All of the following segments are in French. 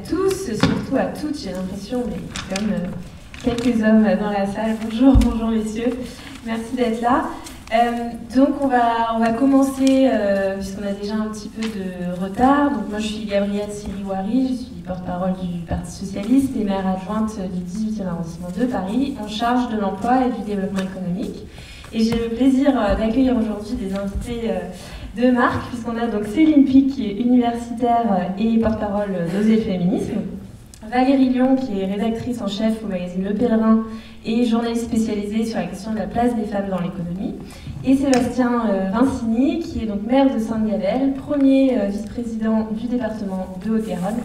tous, surtout à toutes, j'ai l'impression, mais comme quelques hommes dans la salle. Bonjour messieurs, merci d'être là. Donc on va commencer, puisqu'on a déjà un petit peu de retard. Donc moi je suis Gabrielle Siriwari, je suis porte-parole du Parti Socialiste et maire adjointe du 18e arrondissement de Paris, en charge de l'emploi et du développement économique. Et j'ai le plaisir d'accueillir aujourd'hui des invités de marque, puisqu'on a donc Céline Pic, qui est universitaire et porte-parole d'Oser le féminisme, Valérie Lyon, qui est rédactrice en chef au magazine Le Pèlerin et journaliste spécialisée sur la question de la place des femmes dans l'économie, et Sébastien Vincini, qui est donc maire de Sainte-Gabelle, premier vice-président du département de Haute-Garonne,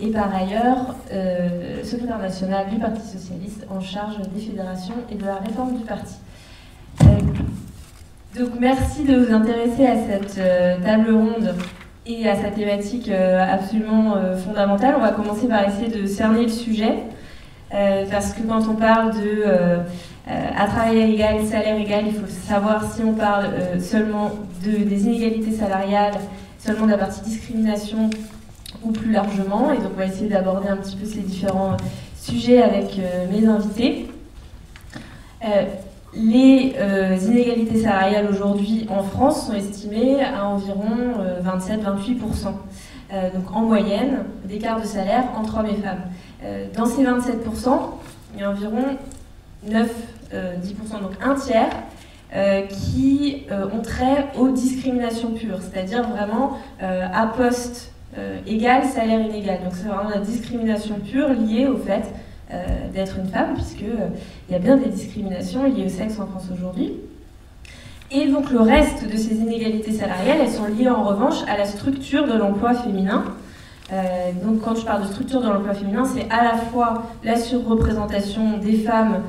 et par ailleurs secrétaire national du Parti Socialiste en charge des fédérations et de la réforme du parti. Donc merci de vous intéresser à cette table ronde et à sa thématique absolument fondamentale. On va commencer par essayer de cerner le sujet, parce que quand on parle de à travail égal, salaire égal, il faut savoir si on parle seulement des inégalités salariales, seulement de la partie discrimination ou plus largement. Et donc on va essayer d'aborder un petit peu ces différents sujets avec mes invités. Les inégalités salariales aujourd'hui en France sont estimées à environ 27-28%. Donc en moyenne, d'écart de salaire entre hommes et femmes. Dans ces 27%, il y a environ 9-10%, donc un tiers, qui ont trait aux discriminations pures, c'est-à-dire vraiment à poste égal, salaire inégal. Donc c'est vraiment la discrimination pure liée au fait d'être une femme, puisqu'il y a bien des discriminations liées au sexe en France aujourd'hui. Et donc le reste de ces inégalités salariales, elles sont liées en revanche à la structure de l'emploi féminin. Donc quand je parle de structure de l'emploi féminin, c'est à la fois la surreprésentation des femmes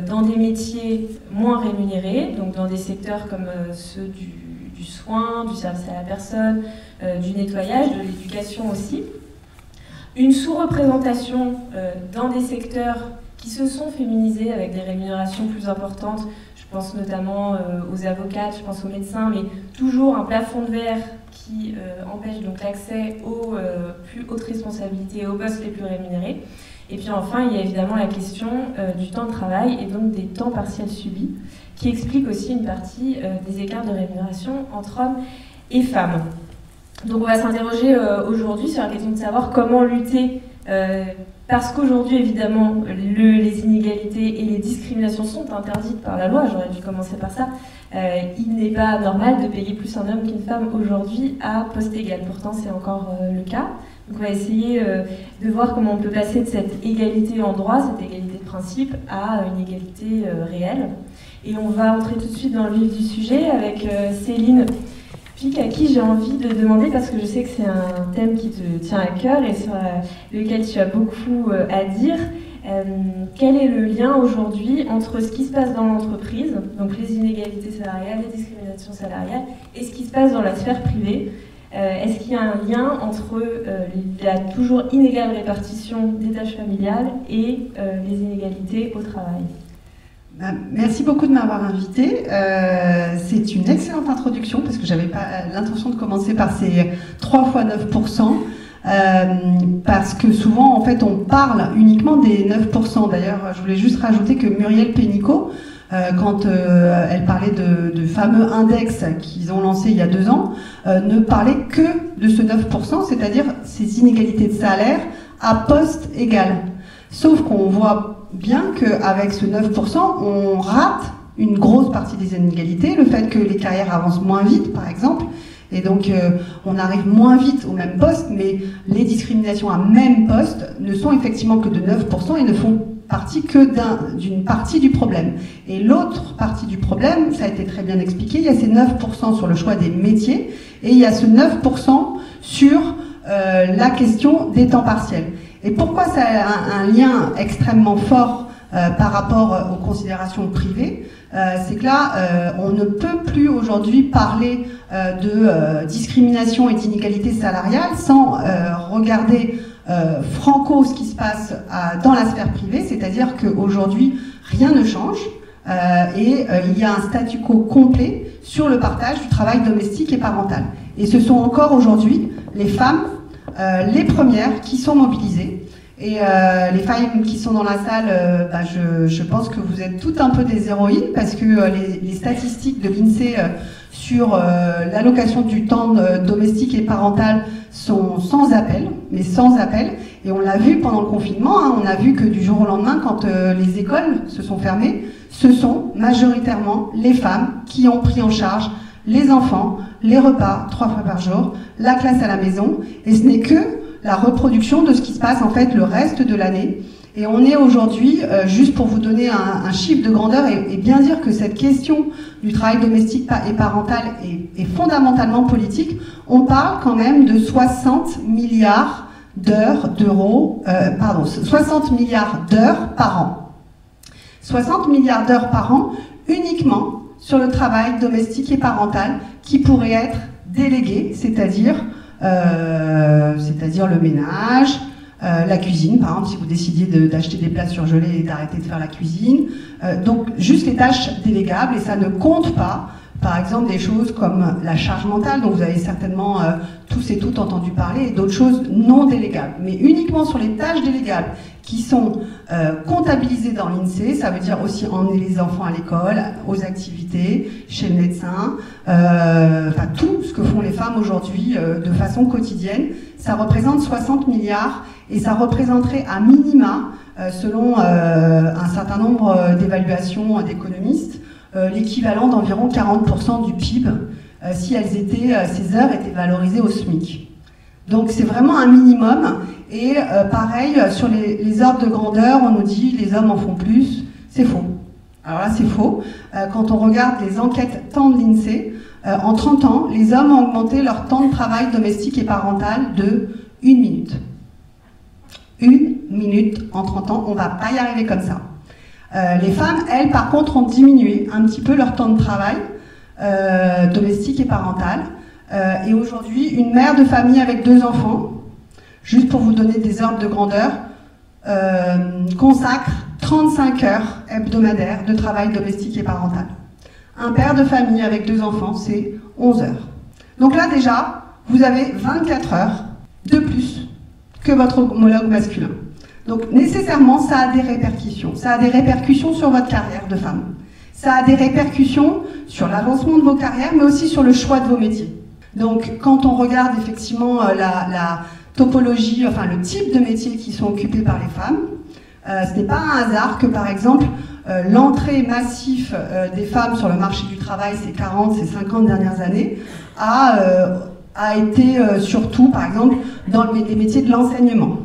dans des métiers moins rémunérés, donc dans des secteurs comme ceux du soin, du service à la personne, du nettoyage, de l'éducation aussi. Une sous-représentation dans des secteurs qui se sont féminisés avec des rémunérations plus importantes. Je pense notamment aux avocats, je pense aux médecins, mais toujours un plafond de verre qui empêche donc l'accès aux plus hautes responsabilités, aux postes les plus rémunérés. Et puis enfin, il y a évidemment la question du temps de travail et donc des temps partiels subis, qui explique aussi une partie des écarts de rémunération entre hommes et femmes. Donc on va s'interroger aujourd'hui sur la question de savoir comment lutter, parce qu'aujourd'hui évidemment les inégalités et les discriminations sont interdites par la loi, j'aurais dû commencer par ça. Il n'est pas normal de payer plus un homme qu'une femme aujourd'hui à poste égal, pourtant c'est encore le cas. Donc on va essayer de voir comment on peut passer de cette égalité en droit, cette égalité de principe, à une égalité réelle. Et on va entrer tout de suite dans le vif du sujet avec Céline Pic, à qui j'ai envie de demander, parce que je sais que c'est un thème qui te tient à cœur et sur lequel tu as beaucoup à dire, quel est le lien aujourd'hui entre ce qui se passe dans l'entreprise, donc les inégalités salariales, les discriminations salariales, et ce qui se passe dans la sphère privée? Est-ce qu'il y a un lien entre la toujours inégale répartition des tâches familiales et les inégalités au travail? Merci beaucoup de m'avoir invitée. C'est une excellente introduction parce que j'avais pas l'intention de commencer par ces 3 fois 9%, parce que souvent en fait on parle uniquement des 9%. D'ailleurs, je voulais juste rajouter que Muriel Pénicaud, quand elle parlait de fameux index qu'ils ont lancé il y a 2 ans, ne parlait que de ce 9%, c'est-à-dire ces inégalités de salaire à poste égal. Sauf qu'on voit bien qu'avec ce 9%, on rate une grosse partie des inégalités, le fait que les carrières avancent moins vite, par exemple, et donc on arrive moins vite au même poste, mais les discriminations à même poste ne sont effectivement que de 9% et ne font partie que d'une partie du problème. Et l'autre partie du problème, ça a été très bien expliqué, il y a ces 9% sur le choix des métiers, et il y a ce 9% sur la question des temps partiels. Et pourquoi ça a un lien extrêmement fort par rapport aux considérations privées? C'est que là, on ne peut plus aujourd'hui parler de discrimination et d'inégalité salariale sans regarder franco ce qui se passe dans la sphère privée, c'est-à-dire qu'aujourd'hui, rien ne change et il y a un statu quo complet sur le partage du travail domestique et parental. Et ce sont encore aujourd'hui les femmes les premières qui sont mobilisées. Et les femmes qui sont dans la salle, je pense que vous êtes toutes un peu des héroïnes, parce que les statistiques de l'INSEE sur l'allocation du temps domestique et parental sont sans appel, mais sans appel. Et on l'a vu pendant le confinement, hein, on a vu que du jour au lendemain, quand les écoles se sont fermées, ce sont majoritairement les femmes qui ont pris en charge les enfants, les repas 3 fois par jour, la classe à la maison, et ce n'est que la reproduction de ce qui se passe en fait le reste de l'année. Et on est aujourd'hui, juste pour vous donner un chiffre de grandeur et bien dire que cette question du travail domestique et parental est fondamentalement politique, on parle quand même de 60 milliards d'euros, 60 milliards d'heures par an. 60 milliards d'heures par an uniquement sur le travail domestique et parental qui pourrait être délégué, c'est-à-dire le ménage, la cuisine, par exemple, si vous décidiez d'acheter des plats surgelés et d'arrêter de faire la cuisine. Donc, juste les tâches délégables, et ça ne compte pas, par exemple, des choses comme la charge mentale, dont vous avez certainement tous et toutes entendu parler, et d'autres choses non délégables. Mais uniquement sur les tâches délégables qui sont comptabilisées dans l'INSEE, ça veut dire aussi emmener les enfants à l'école, aux activités, chez le médecin, enfin tout ce que font les femmes aujourd'hui de façon quotidienne, ça représente 60 milliards et ça représenterait à minima, selon un certain nombre d'évaluations d'économistes, l'équivalent d'environ 40% du PIB si ces heures étaient valorisées au SMIC. Donc c'est vraiment un minimum, et pareil, sur les ordres de grandeur, on nous dit les hommes en font plus, c'est faux. Alors là c'est faux, quand on regarde les enquêtes temps de l'INSEE, en 30 ans, les hommes ont augmenté leur temps de travail domestique et parental de 1 minute. 1 minute en 30 ans, on ne va pas y arriver comme ça. Les femmes, elles, par contre, ont diminué un petit peu leur temps de travail domestique et parental. Et aujourd'hui, une mère de famille avec 2 enfants, juste pour vous donner des ordres de grandeur, consacre 35 heures hebdomadaires de travail domestique et parental. Un père de famille avec 2 enfants, c'est 11 heures. Donc là, déjà, vous avez 24 heures de plus que votre homologue masculin. Donc nécessairement, ça a des répercussions. Ça a des répercussions sur votre carrière de femme. Ça a des répercussions sur l'avancement de vos carrières, mais aussi sur le choix de vos métiers. Donc quand on regarde effectivement la topologie, enfin le type de métiers qui sont occupés par les femmes, ce n'est pas un hasard que par exemple l'entrée massive des femmes sur le marché du travail ces 50 dernières années a été surtout par exemple dans les métiers de l'enseignement.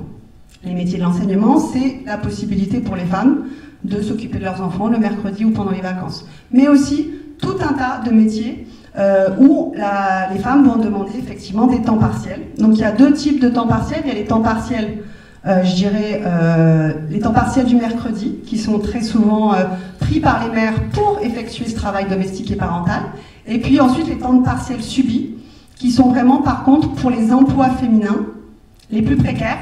Les métiers de l'enseignement, c'est la possibilité pour les femmes de s'occuper de leurs enfants le mercredi ou pendant les vacances. Mais aussi tout un tas de métiers où les femmes vont demander effectivement des temps partiels. Donc il y a 2 types de temps partiels. Il y a les temps partiels, les temps partiels du mercredi, qui sont très souvent pris par les mères pour effectuer ce travail domestique et parental. Et puis ensuite les temps partiels subis, qui sont vraiment par contre pour les emplois féminins les plus précaires,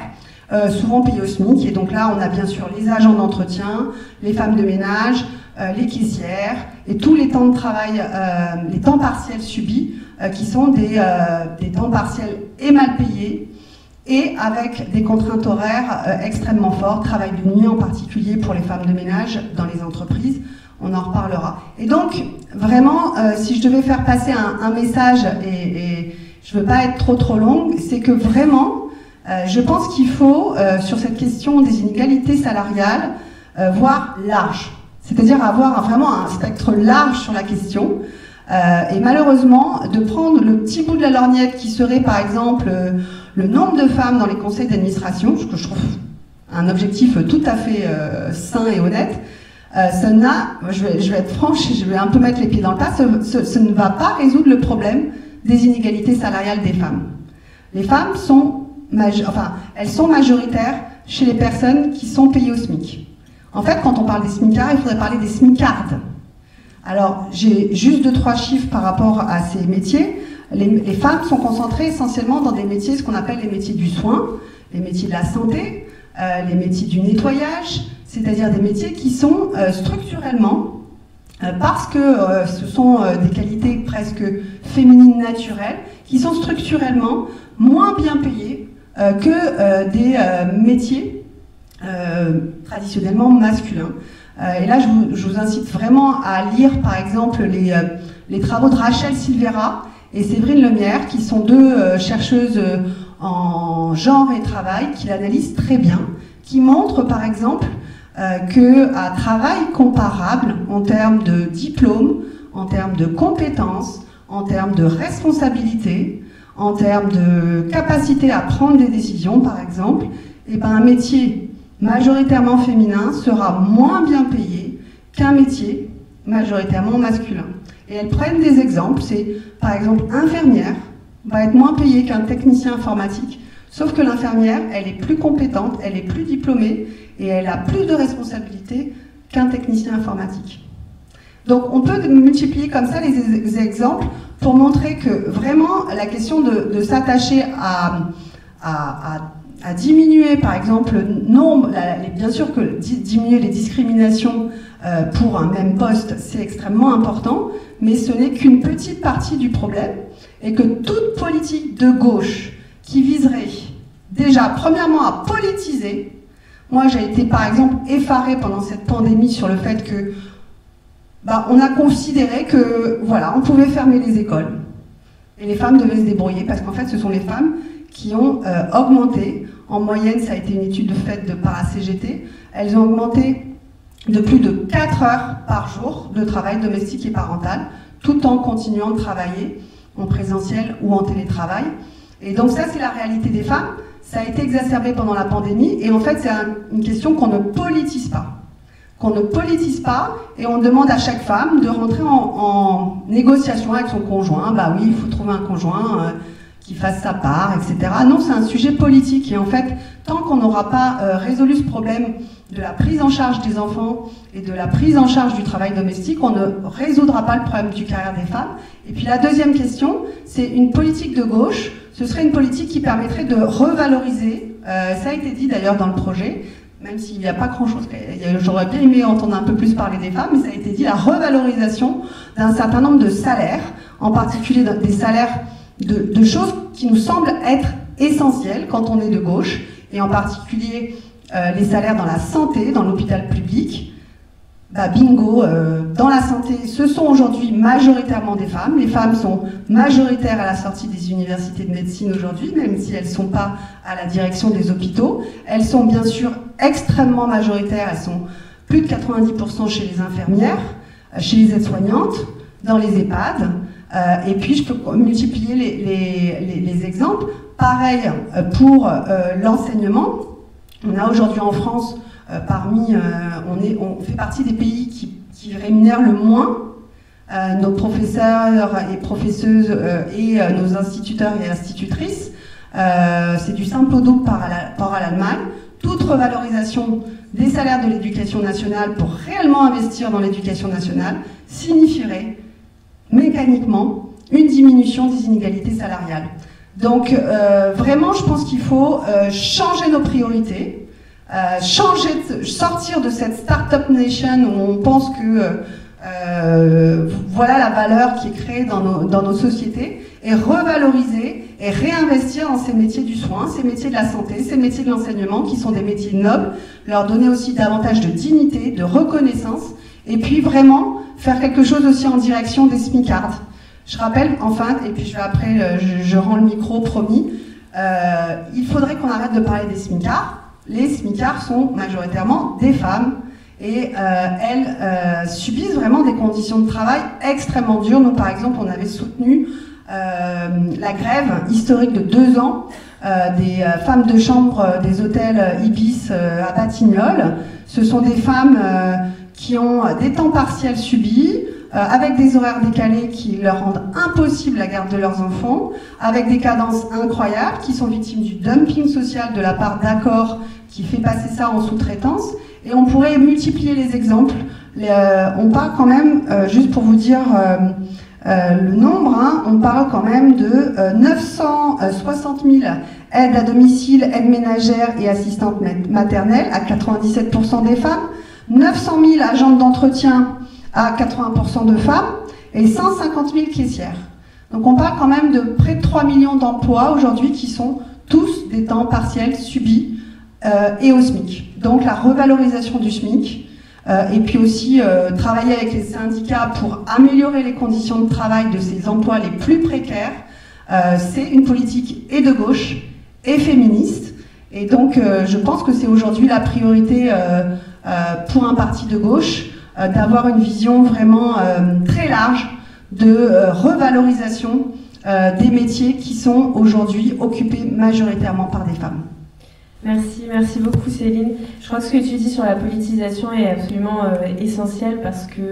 souvent payés au SMIC. Et donc là, on a bien sûr les agents d'entretien, les femmes de ménage, les caissières, et tous les temps de travail, les temps partiels subis, qui sont des temps partiels et mal payés, et avec des contraintes horaires extrêmement fortes, travail de nuit en particulier pour les femmes de ménage dans les entreprises. On en reparlera. Et donc, vraiment, si je devais faire passer un message, et je ne veux pas être trop longue, c'est que vraiment, je pense qu'il faut, sur cette question des inégalités salariales, voir large. C'est-à-dire avoir vraiment un spectre large sur la question. Et malheureusement, de prendre le petit bout de la lorgnette qui serait, par exemple, le nombre de femmes dans les conseils d'administration, ce que je trouve un objectif tout à fait sain et honnête, je vais être franche, je vais un peu mettre les pieds dans le plat, ce ne va pas résoudre le problème des inégalités salariales des femmes. Les femmes sont, elles sont majoritaires chez les personnes qui sont payées au SMIC. En fait, quand on parle des smicards, il faudrait parler des smicardes. Alors, j'ai juste 2-3 chiffres par rapport à ces métiers. Les femmes sont concentrées essentiellement dans des métiers, ce qu'on appelle les métiers du soin, les métiers de la santé, les métiers du nettoyage, c'est-à-dire des métiers qui sont structurellement, parce que ce sont des qualités presque féminines naturelles, qui sont structurellement moins bien payées que des métiers traditionnellement masculins. Et là, je vous incite vraiment à lire, par exemple, les travaux de Rachel Silveira et Séverine Lemierre, qui sont deux chercheuses en genre et travail, qui l'analysent très bien, qui montrent, par exemple, qu'à travail comparable, en termes de diplôme, en termes de compétences, en termes de responsabilité, en termes de capacité à prendre des décisions, par exemple, et ben, un métier majoritairement féminin sera moins bien payé qu'un métier majoritairement masculin. Et elles prennent des exemples, c'est par exemple infirmière va être moins payée qu'un technicien informatique, sauf que l'infirmière, elle est plus compétente, elle est plus diplômée et elle a plus de responsabilités qu'un technicien informatique. Donc on peut multiplier comme ça les exemples pour montrer que vraiment la question de s'attacher à diminuer par exemple le nombre, bien sûr que diminuer les discriminations pour un même poste c'est extrêmement important, mais ce n'est qu'une petite partie du problème et que toute politique de gauche qui viserait déjà premièrement à politiser, moi j'ai été par exemple effarée pendant cette pandémie sur le fait que on a considéré que voilà, on pouvait fermer les écoles et les femmes devaient se débrouiller parce qu'en fait ce sont les femmes qui ont augmenté, en moyenne ça a été une étude faite par la CGT, elles ont augmenté de plus de 4 heures par jour de travail domestique et parental, tout en continuant de travailler en présentiel ou en télétravail. Et donc ça c'est la réalité des femmes, ça a été exacerbé pendant la pandémie et en fait c'est une question qu'on ne politise pas. Et on demande à chaque femme de rentrer en négociation avec son conjoint. Bah oui, il faut trouver un conjoint qui fasse sa part, etc. Non, c'est un sujet politique et en fait, tant qu'on n'aura pas résolu ce problème de la prise en charge des enfants et de la prise en charge du travail domestique, on ne résoudra pas le problème du carrière des femmes. Et puis la deuxième question, c'est une politique de gauche. Ce serait une politique qui permettrait de revaloriser, ça a été dit d'ailleurs dans le projet, même s'il n'y a pas grand-chose, j'aurais bien aimé entendre un peu plus parler des femmes, mais ça a été dit, la revalorisation d'un certain nombre de salaires, en particulier des salaires de choses qui nous semblent être essentielles quand on est de gauche, et en particulier les salaires dans la santé, dans l'hôpital public. Bingo, dans la santé, ce sont aujourd'hui majoritairement des femmes. Les femmes sont majoritaires à la sortie des universités de médecine aujourd'hui, même si elles ne sont pas à la direction des hôpitaux. Elles sont bien sûr extrêmement majoritaires, elles sont plus de 90% chez les infirmières, chez les aides-soignantes, dans les EHPAD. Et puis je peux multiplier les exemples. Pareil pour l'enseignement. On a aujourd'hui en France on fait partie des pays qui rémunèrent le moins nos professeurs et professeuses et nos instituteurs et institutrices. C'est du simple au double par rapport à l'Allemagne. Toute revalorisation des salaires de l'éducation nationale pour réellement investir dans l'éducation nationale signifierait mécaniquement une diminution des inégalités salariales. Donc vraiment, je pense qu'il faut changer nos priorités. Sortir de cette start-up nation où on pense que voilà la valeur qui est créée dans nos sociétés et revaloriser et réinvestir dans ces métiers du soin, ces métiers de la santé, ces métiers de l'enseignement qui sont des métiers nobles, leur donner aussi davantage de dignité, de reconnaissance et puis vraiment faire quelque chose aussi en direction des smicards. Je rappelle enfin, et puis je rends le micro, promis, il faudrait qu'on arrête de parler des smicards. Les smicards sont majoritairement des femmes et elles subissent vraiment des conditions de travail extrêmement dures. Nous, par exemple, on avait soutenu la grève historique de 2 ans des femmes de chambre des hôtels Ibis à Batignolles. Ce sont des femmes qui ont des temps partiels subis, avec des horaires décalés qui leur rendent impossible la garde de leurs enfants, avec des cadences incroyables, qui sont victimes du dumping social de la part d'Accor, qui fait passer ça en sous-traitance. Et on pourrait multiplier les exemples. On parle quand même, juste pour vous dire le nombre, on parle quand même de 960 000 aides à domicile, aides ménagères et assistantes maternelles, à 97% des femmes, 900 000 agentes d'entretien, à 80% de femmes, et 150 000 caissières. Donc on parle quand même de près de 3 millions d'emplois aujourd'hui qui sont tous des temps partiels subis et au SMIC. Donc la revalorisation du SMIC, et puis aussi travailler avec les syndicats pour améliorer les conditions de travail de ces emplois les plus précaires, c'est une politique et de gauche et féministe. Et donc je pense que c'est aujourd'hui la priorité pour un parti de gauche d'avoir une vision vraiment très large de revalorisation des métiers qui sont aujourd'hui occupés majoritairement par des femmes. Merci beaucoup Céline. Je crois que ce que tu dis sur la politisation est absolument essentiel parce que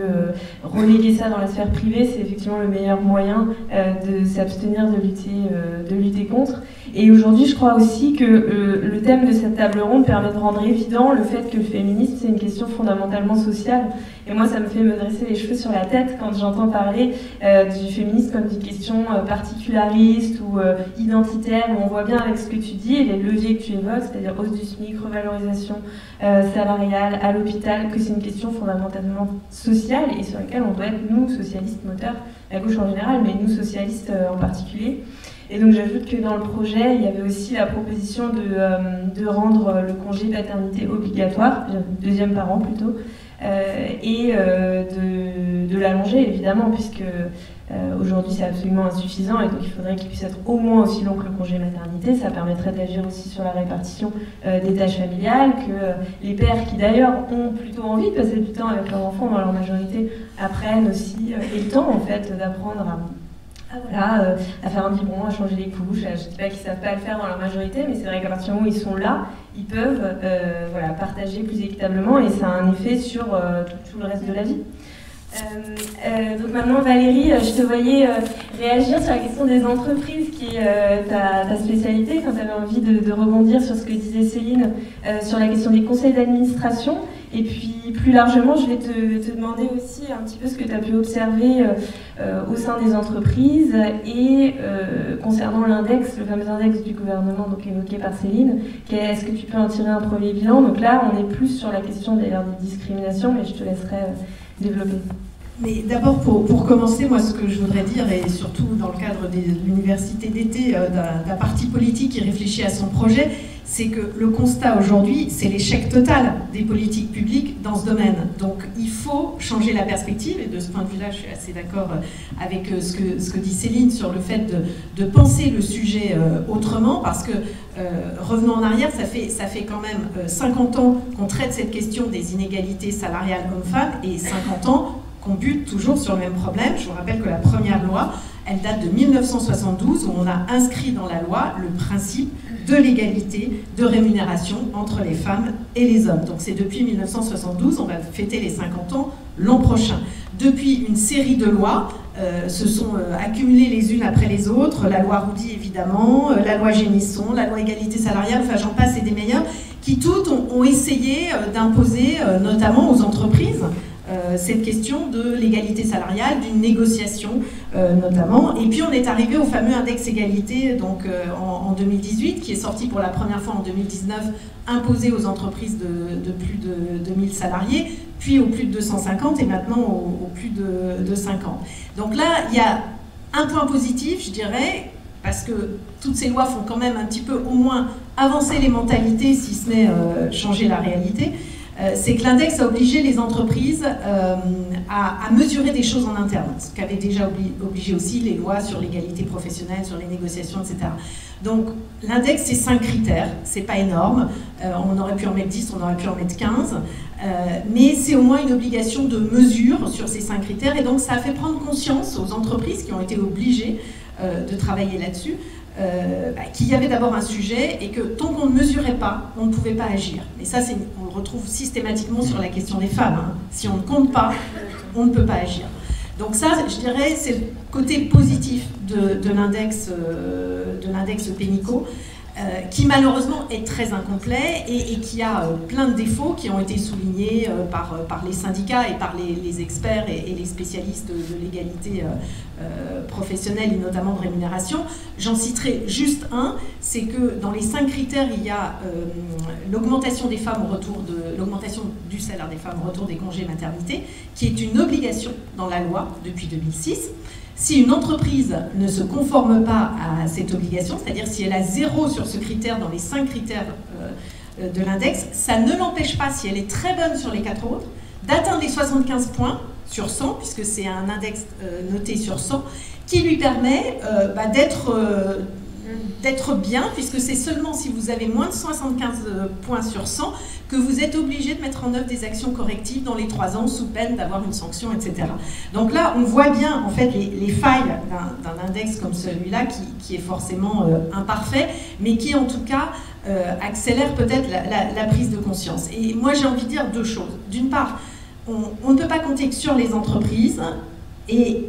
reléguer ça dans la sphère privée, c'est effectivement le meilleur moyen de s'abstenir de lutter contre. Et aujourd'hui, je crois aussi que le thème de cette table ronde permet de rendre évident le fait que le féminisme, c'est une question fondamentalement sociale. Et moi, ça me fait me dresser les cheveux sur la tête quand j'entends parler du féminisme comme d'une question particulariste ou identitaire, où on voit bien avec ce que tu dis et les leviers que tu évoques, c'est-à-dire hausse du SMIC, revalorisation salariale à l'hôpital, que c'est une question fondamentalement sociale et sur laquelle on doit être, nous, socialistes moteurs, la gauche en général, mais nous, socialistes en particulier. Et donc j'ajoute que dans le projet, il y avait aussi la proposition de rendre le congé paternité obligatoire, deuxième parent plutôt, et de l'allonger évidemment, puisque aujourd'hui c'est absolument insuffisant et donc il faudrait qu'il puisse être au moins aussi long que le congé maternité. Ça permettrait d'agir aussi sur la répartition des tâches familiales, que les pères qui d'ailleurs ont plutôt envie de passer du temps avec leurs enfants dans leur majorité apprennent aussi, et le temps en fait d'apprendre à faire un biberon, à changer les couches. Je ne dis pas qu'ils ne savent pas le faire dans leur majorité, mais c'est vrai qu'à partir du moment où ils sont là, ils peuvent partager plus équitablement et ça a un effet sur tout le reste de la vie. Donc maintenant Valérie, je te voyais réagir sur la question des entreprises qui est ta spécialité, quand tu avais envie de rebondir sur ce que disait Céline sur la question des conseils d'administration. Et puis plus largement, je vais te demander aussi un petit peu ce que tu as pu observer au sein des entreprises et concernant l'index, le fameux index du gouvernement donc évoqué par Céline. Est-ce que tu peux en tirer un premier bilan? Donc là, on est plus sur la question des discriminations, mais je te laisserai développer. Mais d'abord, pour commencer, moi, ce que je voudrais dire, et surtout dans le cadre de l'université d'été, d'un parti politique qui réfléchit à son projet, c'est que le constat aujourd'hui, c'est l'échec total des politiques publiques dans ce domaine. Donc il faut changer la perspective, et de ce point de vue-là, je suis assez d'accord avec ce que dit Céline sur le fait de penser le sujet autrement, parce que, revenons en arrière, ça fait quand même 50 ans qu'on traite cette question des inégalités salariales hommes-femmes, et 50 ans qu'on bute toujours sur le même problème. Je vous rappelle que la première loi, elle date de 1972, où on a inscrit dans la loi le principe de l'égalité de rémunération entre les femmes et les hommes. Donc c'est depuis 1972, on va fêter les 50 ans l'an prochain. Depuis, une série de lois se sont accumulées les unes après les autres, la loi Roudy évidemment, la loi Génisson, la loi égalité salariale, enfin j'en passe et des meilleurs, qui toutes ont essayé d'imposer, notamment aux entreprises, cette question de l'égalité salariale, d'une négociation notamment. Et puis on est arrivé au fameux index égalité donc, en 2018, qui est sorti pour la première fois en 2019, imposé aux entreprises de plus de 2000 salariés, puis aux plus de 250 et maintenant aux plus de 50. Donc là, il y a un point positif, je dirais, parce que toutes ces lois font quand même un petit peu au moins avancer les mentalités, si ce n'est changer la réalité. C'est que l'index a obligé les entreprises à mesurer des choses en interne, ce qu'avaient déjà obligé aussi les lois sur l'égalité professionnelle, sur les négociations, etc. Donc l'index, c'est 5 critères, c'est pas énorme, on aurait pu en mettre 10, on aurait pu en mettre 15, mais c'est au moins une obligation de mesure sur ces 5 critères, et donc ça a fait prendre conscience aux entreprises qui ont été obligées de travailler là-dessus, qu'il y avait d'abord un sujet et que tant qu'on ne mesurait pas, on ne pouvait pas agir. Et ça, on le retrouve systématiquement sur la question des femmes. Hein. Si on ne compte pas, on ne peut pas agir. Donc ça, je dirais, c'est le côté positif de l'index Pénicaud, qui malheureusement est très incomplet et qui a plein de défauts qui ont été soulignés par les syndicats et par les experts et les spécialistes de l'égalité professionnelle et notamment de rémunération. J'en citerai juste un, c'est que dans les 5 critères, il y a l'augmentation des femmes au retour l'augmentation du salaire des femmes au retour des congés maternité, qui est une obligation dans la loi depuis 2006. Si une entreprise ne se conforme pas à cette obligation, c'est-à-dire si elle a 0 sur ce critère dans les 5 critères de l'index, ça ne l'empêche pas, si elle est très bonne sur les 4 autres, d'atteindre les 75 points sur 100, puisque c'est un index noté sur 100, qui lui permet d'être bien, puisque c'est seulement si vous avez moins de 75 points sur 100 que vous êtes obligé de mettre en œuvre des actions correctives dans les 3 ans, sous peine d'avoir une sanction, etc. Donc là, on voit bien en fait les failles d'un index comme celui-là, qui est forcément imparfait, mais qui en tout cas accélère peut-être la prise de conscience. Et moi, j'ai envie de dire 2 choses. D'une part, on ne peut pas compter que sur les entreprises, et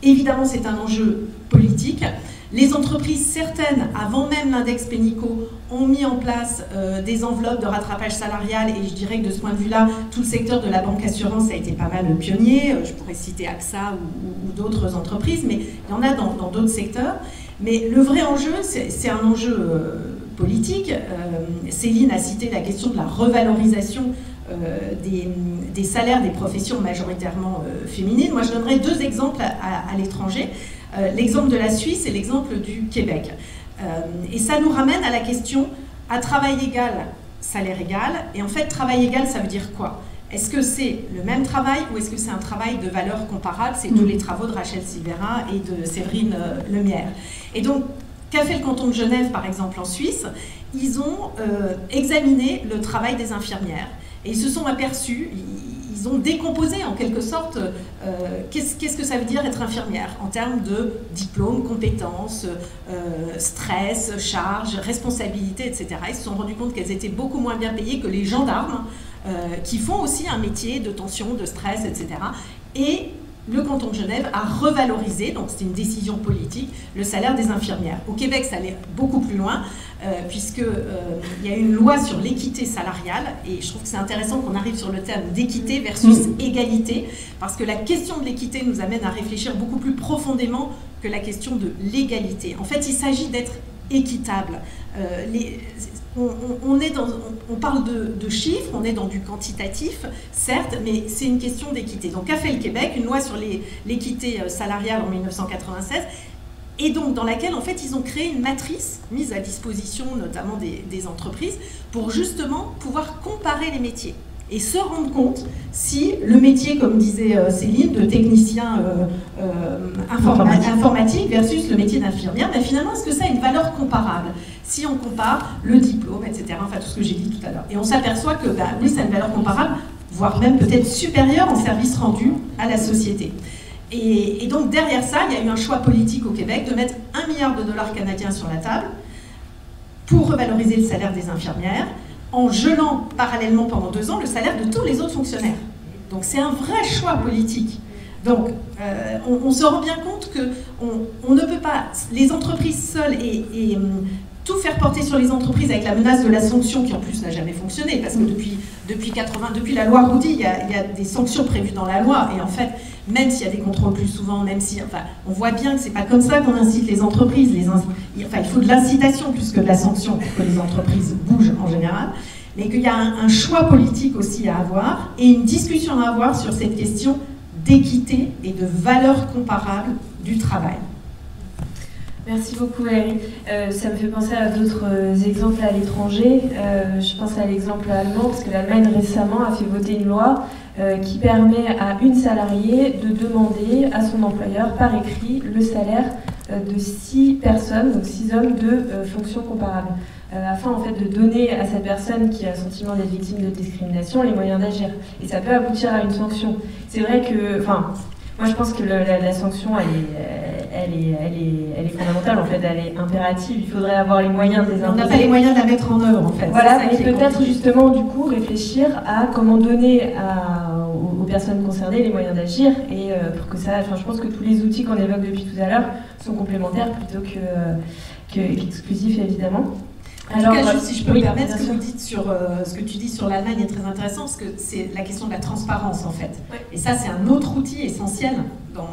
évidemment, c'est un enjeu politique. Les entreprises, certaines, avant même l'index Pénicaud, ont mis en place des enveloppes de rattrapage salarial, et je dirais que de ce point de vue-là, tout le secteur de la banque assurance a été pas mal pionnier. Je pourrais citer AXA ou d'autres entreprises, mais il y en a dans d'autres secteurs. Mais le vrai enjeu, c'est un enjeu politique. Céline a cité la question de la revalorisation des salaires des professions majoritairement féminines. Moi, je donnerai 2 exemples à l'étranger. L'exemple de la Suisse et l'exemple du Québec. Et ça nous ramène à la question à travail égal, salaire égal. Et en fait, travail égal, ça veut dire quoi? Est-ce que c'est le même travail ou est-ce que c'est un travail de valeur comparable? C'est tous les travaux de Rachel Sivera et de Séverine Lemierre. Et donc, qu'a fait le canton de Genève, par exemple, en Suisse? Ils ont examiné le travail des infirmières et ils se sont aperçus, ils ont décomposé en quelque sorte qu'est-ce que ça veut dire être infirmière en termes de diplôme, compétences, stress, charge, responsabilité, etc. Ils se sont rendus compte qu'elles étaient beaucoup moins bien payées que les gendarmes qui font aussi un métier de tension, de stress, etc. Et le canton de Genève a revalorisé, donc c'était une décision politique, le salaire des infirmières. Au Québec, ça allait beaucoup plus loin, puisqu'il y a une loi sur l'équité salariale, et je trouve que c'est intéressant qu'on arrive sur le terme d'équité versus égalité, parce que la question de l'équité nous amène à réfléchir beaucoup plus profondément que la question de l'égalité. En fait, il s'agit d'être équitable. On parle de chiffres, on est dans du quantitatif, certes, mais c'est une question d'équité. Donc, qu'a fait le Québec? Une loi sur l'équité salariale en 1996, et donc dans laquelle, en fait, ils ont créé une matrice mise à disposition, notamment des entreprises, pour justement pouvoir comparer les métiers et se rendre compte si le métier, comme disait Céline, de technicien informatique versus le métier d'infirmière, ben finalement, est-ce que ça a une valeur comparable? Si on compare le diplôme, etc., enfin tout ce que j'ai dit tout à l'heure. Et on s'aperçoit que, ben, oui, ça a une valeur comparable, voire même peut-être supérieure en service rendu à la société. Et donc derrière ça, il y a eu un choix politique au Québec de mettre $1 milliard canadiens sur la table pour revaloriser le salaire des infirmières, en gelant parallèlement pendant 2 ans le salaire de tous les autres fonctionnaires. Donc c'est un vrai choix politique. Donc on se rend bien compte qu'on ne peut pas, les entreprises seules et tout faire porter sur les entreprises avec la menace de la sanction qui en plus n'a jamais fonctionné, parce que depuis la loi Roudy, il y a des sanctions prévues dans la loi, et en fait, même s'il y a des contrôles plus souvent, même si, enfin, on voit bien que c'est pas comme ça qu'on incite les entreprises, il faut de l'incitation plus que de la sanction pour que les entreprises bougent en général, mais qu'il y a un choix politique aussi à avoir, et une discussion à avoir sur cette question d'équité et de valeur comparable du travail. Merci beaucoup Valérie. Ça me fait penser à d'autres exemples à l'étranger. Je pense à l'exemple allemand, parce que l'Allemagne récemment a fait voter une loi qui permet à une salariée de demander à son employeur par écrit le salaire de 6 personnes, donc 6 hommes de fonctions comparables, afin en fait de donner à cette personne qui a le sentiment d'être victime de discrimination les moyens d'agir. Et ça peut aboutir à une sanction. C'est vrai que, enfin, moi je pense que la sanction elle est fondamentale, en fait, elle est impérative. Il faudrait avoir les moyens de les imposer. On n'a pas les moyens de la mettre en œuvre, en fait. Voilà, mais peut-être justement, du coup, réfléchir à comment donner aux personnes concernées les moyens d'agir, et pour que ça, enfin, je pense que tous les outils qu'on évoque depuis tout à l'heure sont complémentaires plutôt qu'exclusifs, évidemment. En tout cas, si je peux me permettre, ce que tu dis sur l'Allemagne est très intéressant, parce que c'est la question de la transparence, en fait. Ouais. Et ça, c'est un autre outil essentiel dans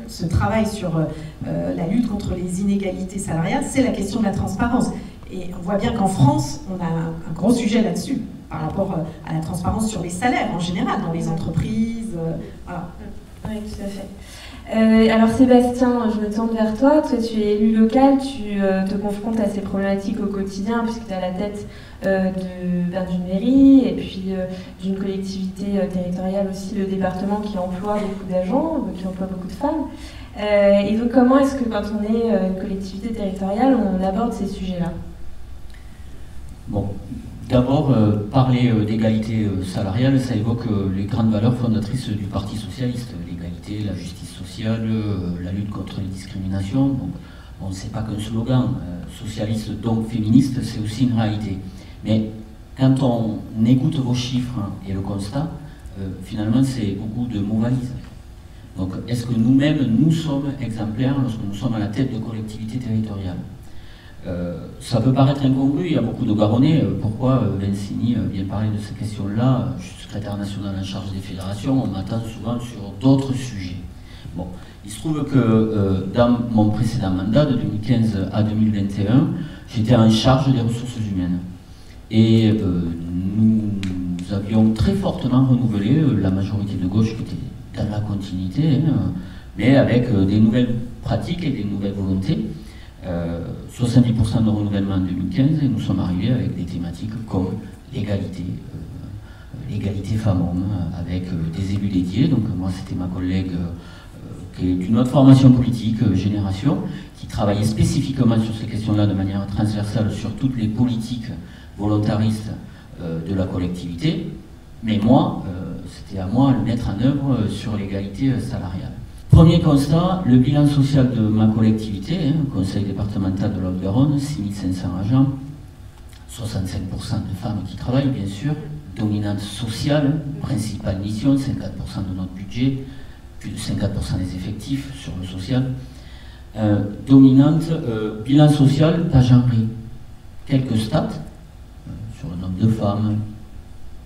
ce travail sur la lutte contre les inégalités salariales, c'est la question de la transparence. Et on voit bien qu'en France, on a un gros sujet là-dessus, par rapport à la transparence sur les salaires en général, dans les entreprises. Voilà. Oui, tout à fait. Alors Sébastien, je me tourne vers toi. Toi, tu es élu local, tu te confrontes à ces problématiques au quotidien, puisque tu es à la tête d'une mairie et puis d'une collectivité territoriale aussi, le département qui emploie beaucoup d'agents, qui emploie beaucoup de femmes. Et donc comment est-ce que quand on est une collectivité territoriale, on aborde ces sujets-là? Bon, d'abord, parler d'égalité salariale, ça évoque les grandes valeurs fondatrices du Parti socialiste, l'égalité, la justice sociale, la lutte contre les discriminations. Donc, bon, c'est pas qu'un slogan, socialiste donc féministe, c'est aussi une réalité. Mais quand on écoute vos chiffres et le constat, finalement c'est beaucoup de mots valises. Donc est-ce que nous-mêmes, nous sommes exemplaires lorsque nous sommes à la tête de collectivités territoriales? Ça peut paraître incongru, il y a beaucoup de Garonnais. Pourquoi Vincini vient parler de ces questions-là? Je suis secrétaire national en charge des fédérations, on m'attend souvent sur d'autres sujets. Bon, il se trouve que dans mon précédent mandat, de 2015 à 2021, j'étais en charge des ressources humaines. Et nous avions très fortement renouvelé la majorité de gauche qui était dans la continuité, mais avec des nouvelles pratiques et des nouvelles volontés. 70% de renouvellement en 2015 et nous sommes arrivés avec des thématiques comme l'égalité, l'égalité femmes-hommes, avec des élus dédiés. Donc moi c'était ma collègue qui est d'une autre formation politique, Génération, qui travaillait spécifiquement sur ces questions-là de manière transversale sur toutes les politiques volontaristes de la collectivité. Mais moi, c'était à moi de le mettre en œuvre sur l'égalité salariale. Premier constat, le bilan social de ma collectivité, conseil départemental de la Haute-Garonne, 6500 agents, 65% de femmes qui travaillent, bien sûr, dominante sociale, principale mission, 54% de notre budget, plus de 54% des effectifs sur le social. Dominante, bilan social, pas genré. Quelques stats sur le nombre de femmes,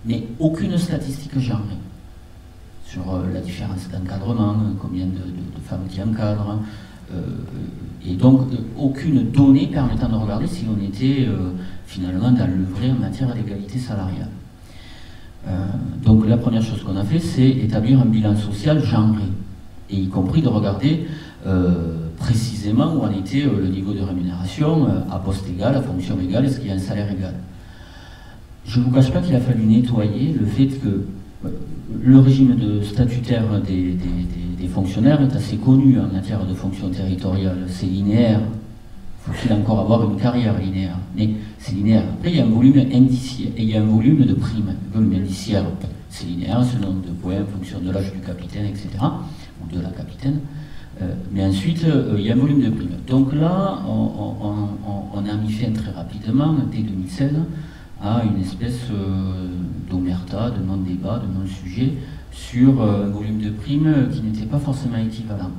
mais aucune statistique genrée. Sur la différence d'encadrement, combien de femmes qui encadrent, et donc aucune donnée permettant de regarder si on était finalement dans le vrai en matière d'égalité salariale. Donc la première chose qu'on a fait, c'est établir un bilan social genré, et y compris de regarder précisément où en était le niveau de rémunération à poste égal, à fonction égale, est-ce qu'il y a un salaire égal. Je ne vous cache pas qu'il a fallu nettoyer le fait que le régime statutaire des fonctionnaires est assez connu en matière de fonction territoriale. C'est linéaire. Faut-il encore avoir une carrière linéaire? Mais c'est linéaire. Après, il y a un volume indiciaire et il y a un volume de primes. Le volume indiciaire, c'est linéaire, c'est le nombre de points en fonction de l'âge du capitaine, etc. Ou de la capitaine. Mais ensuite, il y a un volume de primes. Donc là, on a mis fin très rapidement, dès 2016, à une espèce d'omerta, de non-débat, de non-sujet sur un volume de primes qui n'était pas forcément équivalent.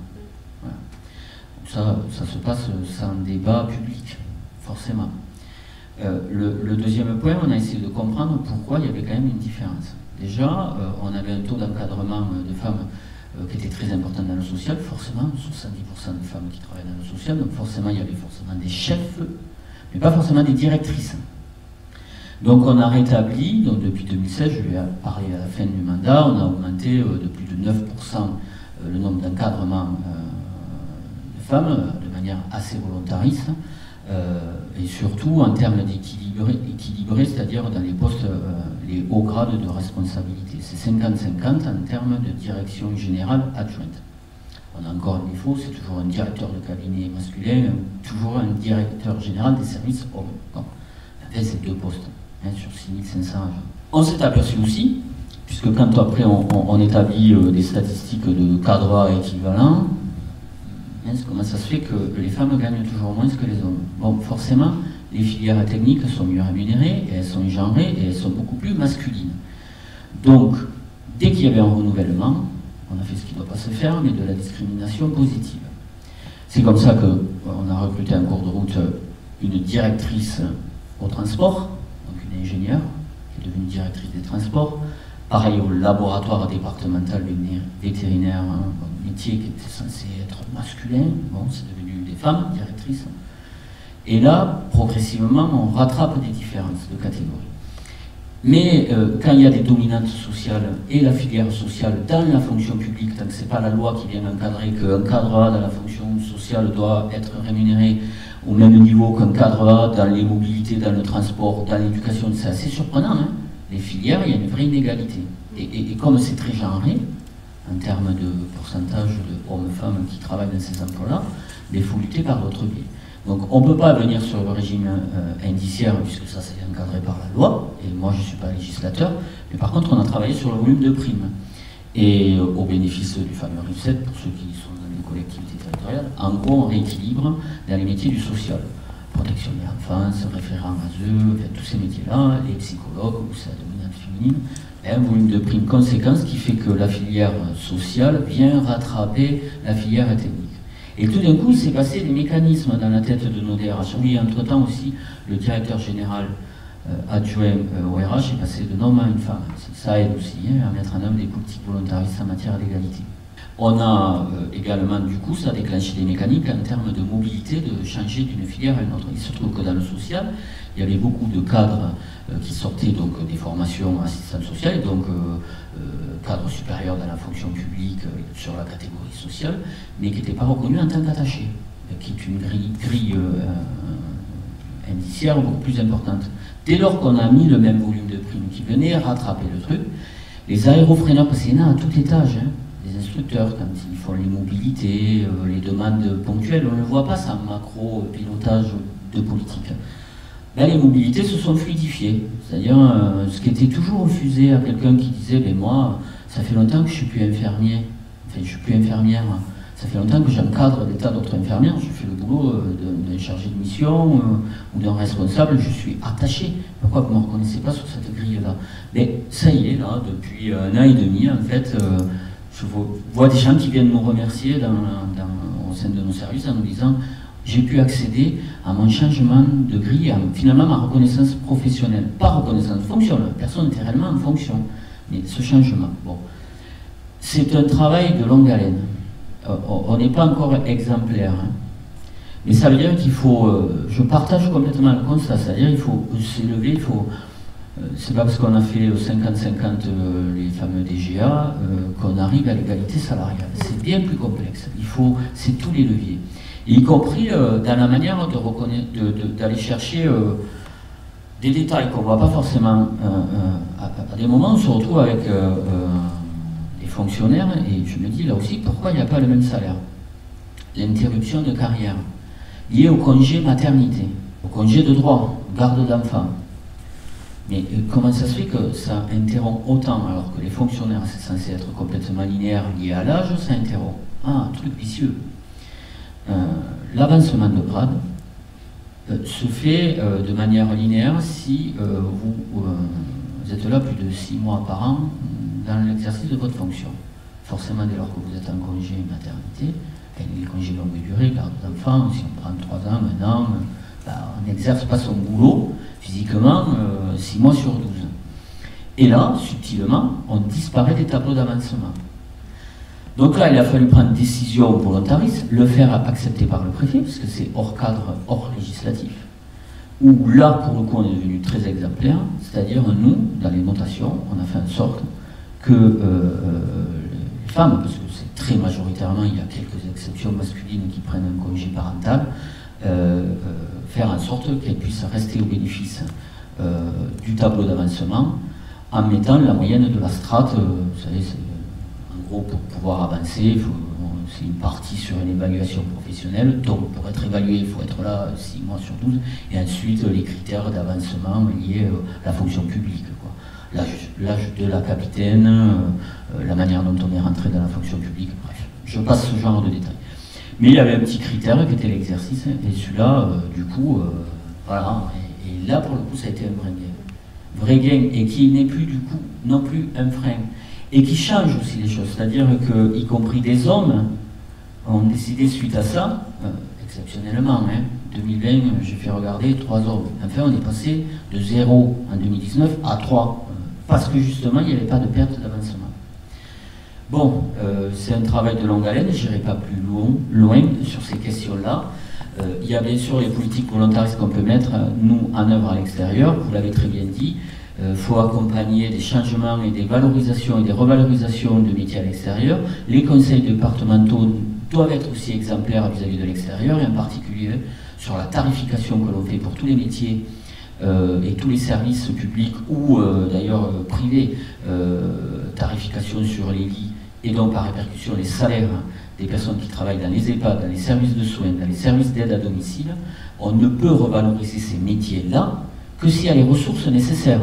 Voilà. Ça se passe sans débat public, forcément. Le deuxième point, on a essayé de comprendre pourquoi il y avait quand même une différence. Déjà, on avait un taux d'encadrement de femmes qui était très important dans le social, forcément, 70% de femmes qui travaillent dans le social, donc forcément il y avait forcément des chefs, mais pas forcément des directrices. Donc on a rétabli, donc depuis 2016, je vais parler à la fin du mandat, on a augmenté de plus de 9% le nombre d'encadrements de femmes de manière assez volontariste, et surtout en termes d'équilibré, c'est-à-dire dans les postes, les hauts grades de responsabilité. C'est 50-50 en termes de direction générale adjointe. On a encore un défaut, c'est toujours un directeur de cabinet masculin, toujours un directeur général des services hommes. Donc, en fait, c'est deux postes. Sur 6500 agents. On s'est aperçu aussi, puisque quand après on établit des statistiques de cadres équivalents, comment ça se fait que les femmes gagnent toujours moins que les hommes? Bon, forcément, les filières techniques sont mieux rémunérées, et elles sont genrées, et elles sont beaucoup plus masculines. Donc, dès qu'il y avait un renouvellement, on a fait ce qui ne doit pas se faire, mais de la discrimination positive. C'est comme ça qu'on a recruté en cours de route une directrice au transport, une ingénieure qui est devenue directrice des transports, pareil au laboratoire départemental vétérinaire, un métier qui était censé être masculin, bon, c'est devenu des femmes directrices. Et là, progressivement, on rattrape des différences de catégorie. Mais quand il y a des dominantes sociales et la filière sociale dans la fonction publique, tant que ce n'est pas la loi qui vient encadrer qu'un cadre A dans la fonction sociale doit être rémunéré au même niveau qu'un cadre A dans les mobilités, dans le transport, dans l'éducation, c'est assez surprenant. Hein. Les filières, il y a une vraie inégalité. Et comme c'est très genré, en termes de pourcentage d'hommes-femmes qui travaillent dans ces emplois-là, il faut lutter par d'autres biais. Donc on ne peut pas venir sur le régime indiciaire, puisque ça c'est encadré par la loi, et moi je ne suis pas législateur, mais par contre on a travaillé sur le volume de primes. Et au bénéfice du fameux RIF7, pour ceux qui sont dans les collectivités territoriales, en gros on rééquilibre dans les métiers du social. Protection de l'enfance, référent ASE, tous ces métiers-là, les psychologues, ou c'est la dominante féminine, un volume de primes conséquence qui fait que la filière sociale vient rattraper la filière technique. Et tout d'un coup, il s'est passé des mécanismes dans la tête de nos DRH. Oui, entre-temps aussi, le directeur général adjoint au RH est passé d'un homme à une femme. Ça aide aussi à mettre en œuvre des politiques volontaristes en matière d'égalité. On a également, du coup, ça a déclenché des mécaniques en termes de mobilité, de changer d'une filière à une autre. Il se trouve que dans le social, il y avait beaucoup de cadres qui sortaient donc des formations assistante sociale, et donc cadres supérieurs dans la fonction publique sur la catégorie sociale, mais qui n'étaient pas reconnus en tant qu'attachés, qui est une grille indiciaire beaucoup plus importante. Dès lors qu'on a mis le même volume de primes qui venait rattraper le truc, les aérofreineurs, parce qu'il y en a à tout étage, hein, les instructeurs, quand ils font les mobilités, les demandes ponctuelles, on ne le voit pas, ça, macro-pilotage de politique. Là, les mobilités se sont fluidifiées. C'est-à-dire, ce qui était toujours refusé à quelqu'un qui disait « moi, ça fait longtemps que je ne suis plus infirmier, enfin, je ne suis plus infirmière, ça fait longtemps que j'encadre des tas d'autres infirmières, je fais le boulot d'un chargé de mission ou d'un responsable, je suis attaché. Pourquoi vous ne me reconnaissez pas sur cette grille-là » Mais ça y est, là, depuis 1 an et demi, en fait, je vois des gens qui viennent nous remercier au sein de nos services en nous disant « j'ai pu accéder à mon changement de grille, à finalement ma reconnaissance professionnelle. » Pas reconnaissance fonctionnelle, personne n'était réellement en fonction, mais ce changement. Bon. C'est un travail de longue haleine. On n'est pas encore exemplaire. Hein. Mais ça veut dire qu'il faut... je partage complètement le constat, c'est-à-dire qu'il faut s'élever, il faut... c'est pas parce qu'on a fait 50-50 les fameux DGA qu'on arrive à l'égalité salariale. C'est bien plus complexe. C'est tous les leviers. Y compris dans la manière d'aller chercher des détails qu'on ne voit pas forcément. À des moments, on se retrouve avec des fonctionnaires, et je me dis là aussi, pourquoi il n'y a pas le même salaire? L'interruption de carrière, liée au congé maternité, au congé de droit, garde d'enfants. Mais comment ça se fait que ça interrompt autant, alors que les fonctionnaires, c'est censé être complètement linéaire, lié à l'âge, ça interrompt. Ah, un truc vicieux. L'avancement de grade se fait de manière linéaire si vous êtes là plus de 6 mois par an dans l'exercice de votre fonction. Forcément, dès lors que vous êtes en congé maternité, les congés longue durée, garde d'enfants, si on prend 3 ans, 1 an, on n'exerce pas son boulot physiquement 6 mois sur 12. Et là, subtilement, on disparaît des tableaux d'avancement. Donc là, il a fallu prendre une décision volontariste, le faire accepter par le préfet, parce que c'est hors cadre, hors législatif, où là, pour le coup, on est devenu très exemplaire, c'est-à-dire, nous, dans les notations, on a fait en sorte que les femmes, parce que c'est très majoritairement, il y a quelques exceptions masculines qui prennent un congé parental, faire en sorte qu'elles puissent rester au bénéfice du tableau d'avancement, en mettant la moyenne de la strate, vous savez, en gros, pour pouvoir avancer, c'est une partie sur une évaluation professionnelle, donc pour être évalué, il faut être là 6 mois sur 12, et ensuite les critères d'avancement liés à la fonction publique, l'âge de la capitaine, la manière dont on est rentré dans la fonction publique, bref, je passe ce genre de détails. Mais il y avait un petit critère qui était l'exercice, et celui-là, du coup, voilà, et là pour le coup ça a été un vrai gain. Vrai gain, et qui n'est plus du coup non plus un frein. Et qui change aussi les choses, c'est-à-dire que, y compris des hommes, ont décidé suite à ça, exceptionnellement, 2020, j'ai fait regarder 3 hommes. Enfin, on est passé de 0 en 2019 à 3, parce que justement, il n'y avait pas de perte d'avancement. Bon, c'est un travail de longue haleine, je n'irai pas plus loin sur ces questions-là. Il y a bien sûr les politiques volontaristes qu'on peut mettre, nous, en œuvre à l'extérieur, vous l'avez très bien dit. faut accompagner des changements et des valorisations et des revalorisations de métiers à l'extérieur. Les conseils départementaux doivent être aussi exemplaires vis-à-vis de l'extérieur, et en particulier sur la tarification que l'on fait pour tous les métiers et tous les services publics ou d'ailleurs privés, tarification sur les lits et donc par répercussion les salaires des personnes qui travaillent dans les EHPAD, dans les services de soins, dans les services d'aide à domicile. On ne peut revaloriser ces métiers-là que s'il y a les ressources nécessaires.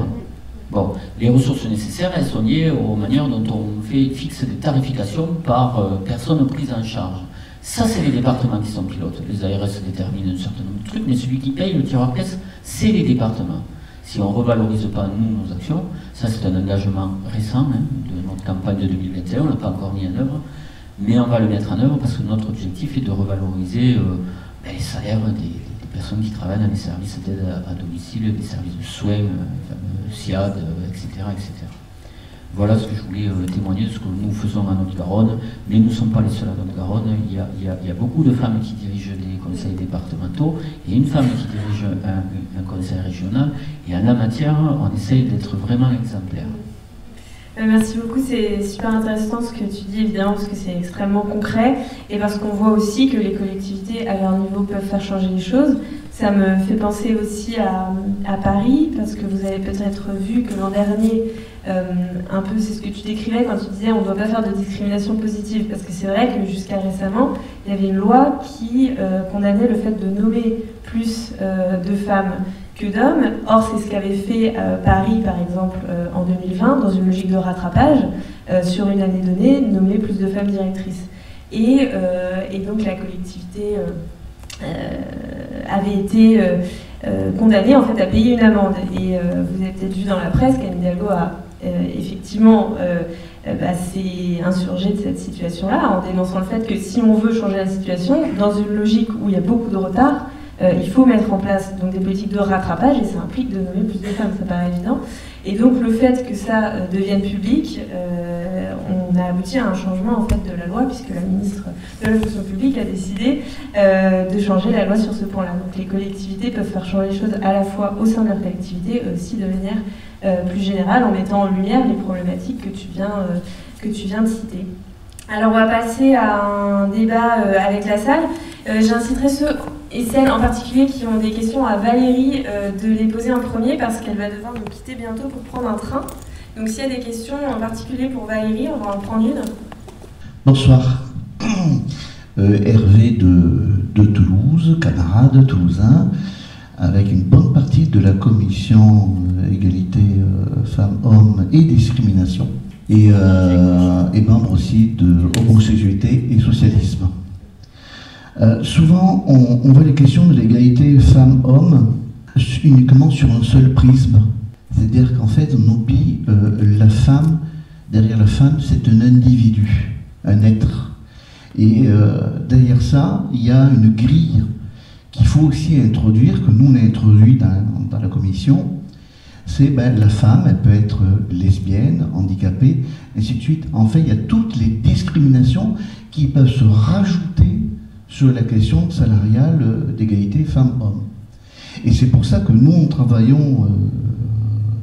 Bon, les ressources nécessaires, elles sont liées aux manières dont on fixe des tarifications par personne prise en charge. Ça, c'est les départements qui sont pilotes. Les ARS déterminent un certain nombre de trucs, mais celui qui paye le tireur caisse, c'est les départements. Si on ne revalorise pas, nous, nos actions, ça c'est un engagement récent de notre campagne de 2021, on ne l'a pas encore mis en œuvre, mais on va le mettre en œuvre parce que notre objectif est de revaloriser les salaires des personnes qui travaillent dans les services d'aide à domicile, des services de soins, les fameux SIAD, etc., etc. Voilà ce que je voulais témoigner de ce que nous faisons à Haute-Garonne, mais nous ne sommes pas les seuls à Haute-Garonne. Il y a beaucoup de femmes qui dirigent des conseils départementaux et une femme qui dirige un conseil régional. Et en la matière, on essaye d'être vraiment exemplaire. Merci beaucoup, c'est super intéressant ce que tu dis, évidemment, parce que c'est extrêmement concret et parce qu'on voit aussi que les collectivités, à leur niveau, peuvent faire changer les choses. Ça me fait penser aussi à Paris, parce que vous avez peut-être vu que l'an dernier, un peu c'est ce que tu décrivais quand tu disais on ne doit pas faire de discrimination positive, parce que c'est vrai que jusqu'à récemment, il y avait une loi qui condamnait le fait de nommer plus de femmes que d'hommes. Or, c'est ce qu'avait fait Paris, par exemple, en 2020, dans une logique de rattrapage, sur une année donnée, nommer plus de femmes directrices. Et donc la collectivité avait été condamnée en fait, à payer une amende. Et vous avez peut-être vu dans la presse qu'Anne Hidalgo a effectivement s'est insurgée de cette situation-là, en dénonçant le fait que si on veut changer la situation, dans une logique où il y a beaucoup de retard, il faut mettre en place donc, des politiques de rattrapage et ça implique de nommer plus de femmes, ça paraît évident. Et donc le fait que ça devienne public, on a abouti à un changement en fait, de la loi puisque la ministre de la fonction publique a décidé de changer la loi sur ce point-là. Donc les collectivités peuvent faire changer les choses à la fois au sein de leur collectivité et aussi de manière plus générale en mettant en lumière les problématiques que tu viens de citer. Alors on va passer à un débat avec la salle. J'inciterai ceux et celles en particulier qui ont des questions à Valérie de les poser en premier parce qu'elle va devoir nous quitter bientôt pour prendre un train. Donc s'il y a des questions en particulier pour Valérie, on va en prendre une. Bonsoir. Hervé de Toulouse, camarade toulousain, avec une bonne partie de la commission égalité femmes-hommes et discrimination. Et membre aussi de homosexualité et socialisme. Souvent, on voit les questions de l'égalité femmes-hommes uniquement sur un seul prisme. C'est-à-dire qu'en fait, on oublie la femme, derrière la femme, c'est un individu, un être. Et derrière ça, il y a une grille qu'il faut aussi introduire, que nous on a introduit dans la commission. C'est la femme, elle peut être lesbienne, handicapée, ainsi de suite. En fait, il y a toutes les discriminations qui peuvent se rajouter sur la question salariale d'égalité femmes-hommes. Et c'est pour ça que nous travaillons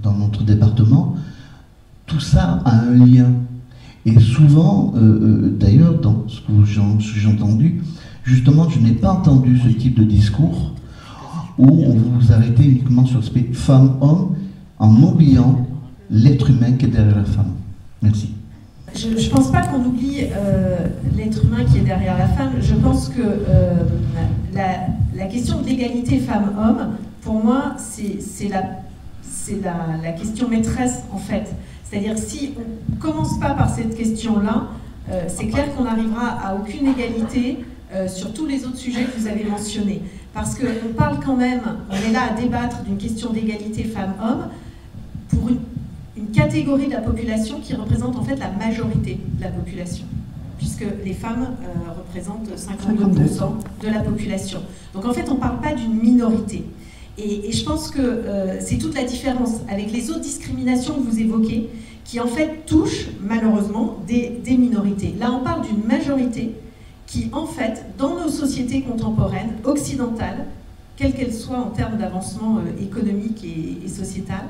dans notre département, tout ça a un lien. Et souvent, d'ailleurs, dans ce que j'ai entendu, justement, je n'ai pas entendu ce type de discours où on vous arrêtez uniquement sur l'aspect femmes-hommes, en oubliant l'être humain qui est derrière la femme. Merci. Je ne pense pas qu'on oublie l'être humain qui est derrière la femme. Je pense que la question de l'égalité femmes-hommes, pour moi, c'est la question maîtresse, en fait. C'est-à-dire, si on ne commence pas par cette question-là, c'est clair qu'on n'arrivera à aucune égalité sur tous les autres sujets que vous avez mentionnés. Parce qu'on parle quand même, on est là à débattre d'une question d'égalité femmes-hommes pour une catégorie de la population qui représente en fait la majorité de la population, puisque les femmes représentent 52% de la population. Donc en fait, on ne parle pas d'une minorité. Et je pense que c'est toute la différence avec les autres discriminations que vous évoquez, qui en fait touchent malheureusement des minorités. Là, on parle d'une majorité qui, en fait, dans nos sociétés contemporaines, occidentales, quelles qu'elles soient en termes d'avancement économique et sociétal,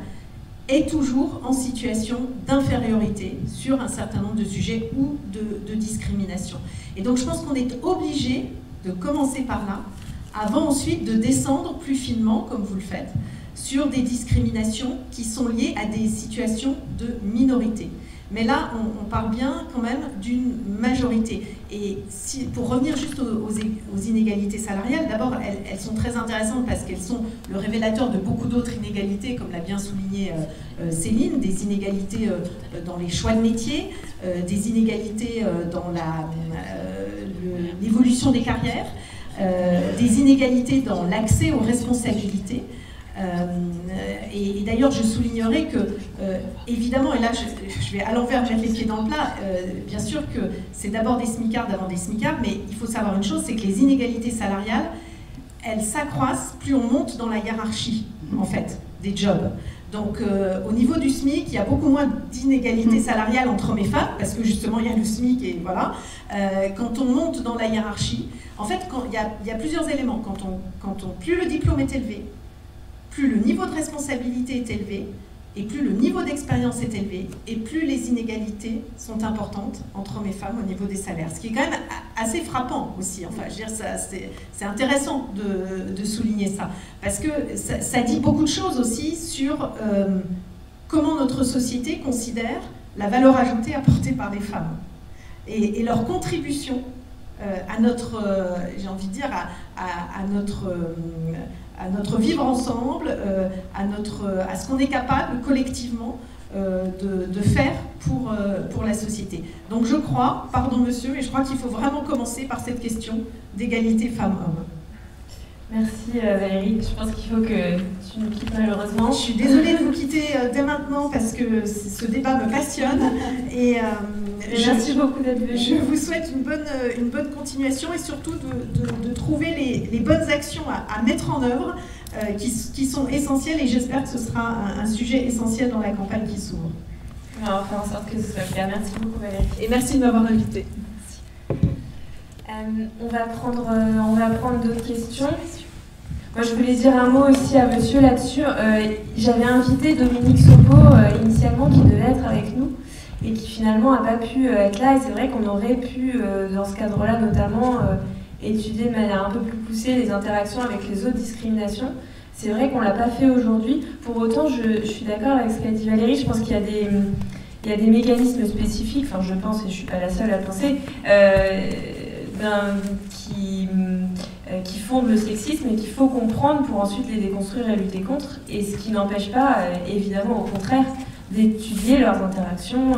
est toujours en situation d'infériorité sur un certain nombre de sujets ou de discrimination. Et donc je pense qu'on est obligé de commencer par là, avant ensuite de descendre plus finement, comme vous le faites, sur des discriminations qui sont liées à des situations de minorité. Mais là, on parle bien quand même d'une majorité. Et pour revenir juste aux inégalités salariales, d'abord, elles sont très intéressantes parce qu'elles sont le révélateur de beaucoup d'autres inégalités, comme l'a bien souligné Céline, des inégalités dans les choix de métier, des inégalités dans l'évolution des carrières, des inégalités dans l'accès aux responsabilités. Et d'ailleurs, je soulignerai que, évidemment, et là je vais à l'envers mettre les pieds dans le plat, bien sûr que c'est d'abord des smicards avant des smicards, mais il faut savoir une chose, c'est que les inégalités salariales, elles s'accroissent plus on monte dans la hiérarchie, en fait, des jobs. Donc au niveau du SMIC, il y a beaucoup moins d'inégalités salariales entre hommes et femmes, parce que justement il y a le SMIC et voilà. Quand on monte dans la hiérarchie, en fait, il y a plusieurs éléments. Plus le diplôme est élevé, plus le niveau de responsabilité est élevé, et plus le niveau d'expérience est élevé, et plus les inégalités sont importantes entre hommes et femmes au niveau des salaires. Ce qui est quand même assez frappant aussi. Enfin, je veux dire, c'est intéressant de souligner ça, parce que ça dit beaucoup de choses aussi sur comment notre société considère la valeur ajoutée apportée par les femmes, et leur contribution à notre, j'ai envie de dire, à notre vivre ensemble, à ce qu'on est capable collectivement de faire pour la société. Donc je crois, pardon monsieur, mais je crois qu'il faut vraiment commencer par cette question d'égalité femmes-hommes. Merci Valérie, je pense qu'il faut que tu nous quittes malheureusement. Je suis désolée de vous quitter dès maintenant parce que ce débat me passionne. Et merci beaucoup d'être venu. Je vous souhaite une bonne continuation et surtout de trouver les bonnes actions à mettre en œuvre qui sont essentielles, et j'espère que ce sera un sujet essentiel dans la campagne qui s'ouvre. On va faire en sorte que ce soit clair. Merci beaucoup Valérie. Et merci de m'avoir invitée. On va prendre d'autres questions. Moi, je voulais dire un mot aussi à monsieur là-dessus. J'avais invité Dominique Sopo initialement, qui devait être avec nous et qui finalement n'a pas pu être là. Et c'est vrai qu'on aurait pu, dans ce cadre-là notamment, étudier de manière un peu plus poussée les interactions avec les autres discriminations. C'est vrai qu'on ne l'a pas fait aujourd'hui. Pour autant, je suis d'accord avec ce qu'a dit Valérie. Je pense qu'il y a des mécanismes spécifiques, enfin je pense, et je ne suis pas la seule à le penser, qui fondent le sexisme et qu'il faut comprendre pour ensuite les déconstruire et lutter contre. Et ce qui n'empêche pas, évidemment, au contraire, d'étudier leurs interactions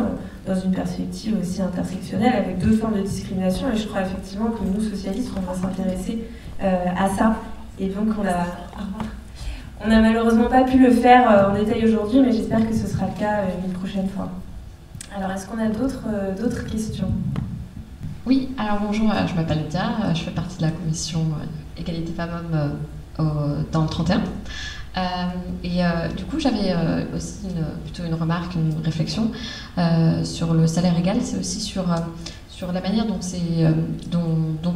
dans une perspective aussi intersectionnelle avec deux formes de discrimination. Et je crois effectivement que nous, socialistes, on va s'intéresser à ça. Et donc on n'a malheureusement pas pu le faire en détail aujourd'hui, mais j'espère que ce sera le cas une prochaine fois. Alors, est-ce qu'on a d'autres questions ? Oui, alors bonjour, je m'appelle Lydia, je fais partie de la commission égalité femmes-hommes dans le 31. Du coup, j'avais aussi plutôt une remarque, une réflexion sur le salaire égal. C'est aussi sur la manière dont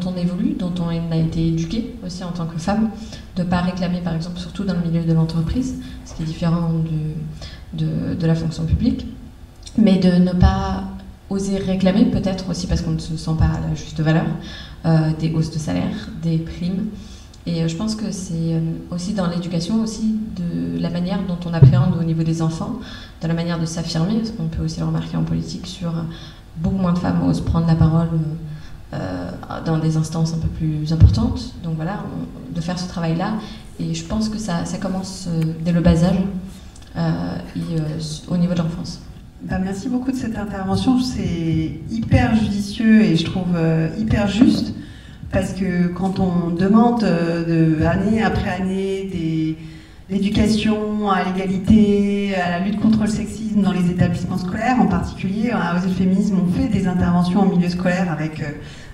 on évolue, dont on a été éduqué aussi en tant que femme, de ne pas réclamer, par exemple, surtout dans le milieu de l'entreprise, ce qui est différent de la fonction publique, mais de ne pas oser réclamer, peut-être aussi parce qu'on ne se sent pas à la juste valeur, des hausses de salaire, des primes. Et je pense que c'est aussi dans l'éducation, aussi de la manière dont on appréhende au niveau des enfants, de la manière de s'affirmer. On peut aussi le remarquer en politique sur beaucoup moins de femmes osent prendre la parole dans des instances un peu plus importantes. Donc voilà, de faire ce travail-là. Et je pense que ça commence dès le bas âge et au niveau de l'enfance. Merci beaucoup de cette intervention. C'est hyper judicieux et je trouve hyper juste, parce que quand on demande année après année l'éducation à l'égalité, à la lutte contre le sexisme dans les établissements scolaires, en particulier à Oser le féminisme, on fait des interventions en milieu scolaire avec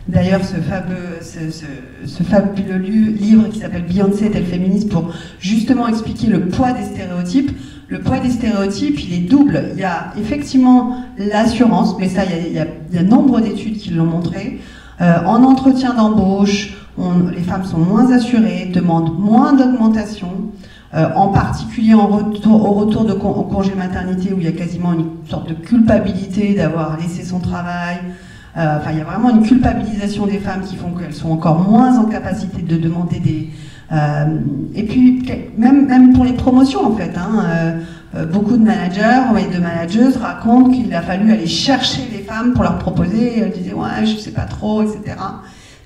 d'ailleurs ce fabuleux livre qui s'appelle Beyoncé est-elle féministe, pour justement expliquer le poids des stéréotypes. Le poids des stéréotypes, il est double. Il y a effectivement l'assurance, mais ça, il y a nombre d'études qui l'ont montré. En entretien d'embauche, les femmes sont moins assurées, demandent moins d'augmentation. en particulier au retour de au congé maternité, où il y a quasiment une sorte de culpabilité d'avoir laissé son travail. Enfin, il y a vraiment une culpabilisation des femmes qui font qu'elles sont encore moins en capacité de demander des... et puis, même pour les promotions, en fait, beaucoup de managers et de manageuses racontent qu'il a fallu aller chercher les femmes pour leur proposer. Elles disaient, ouais, je sais pas trop, etc.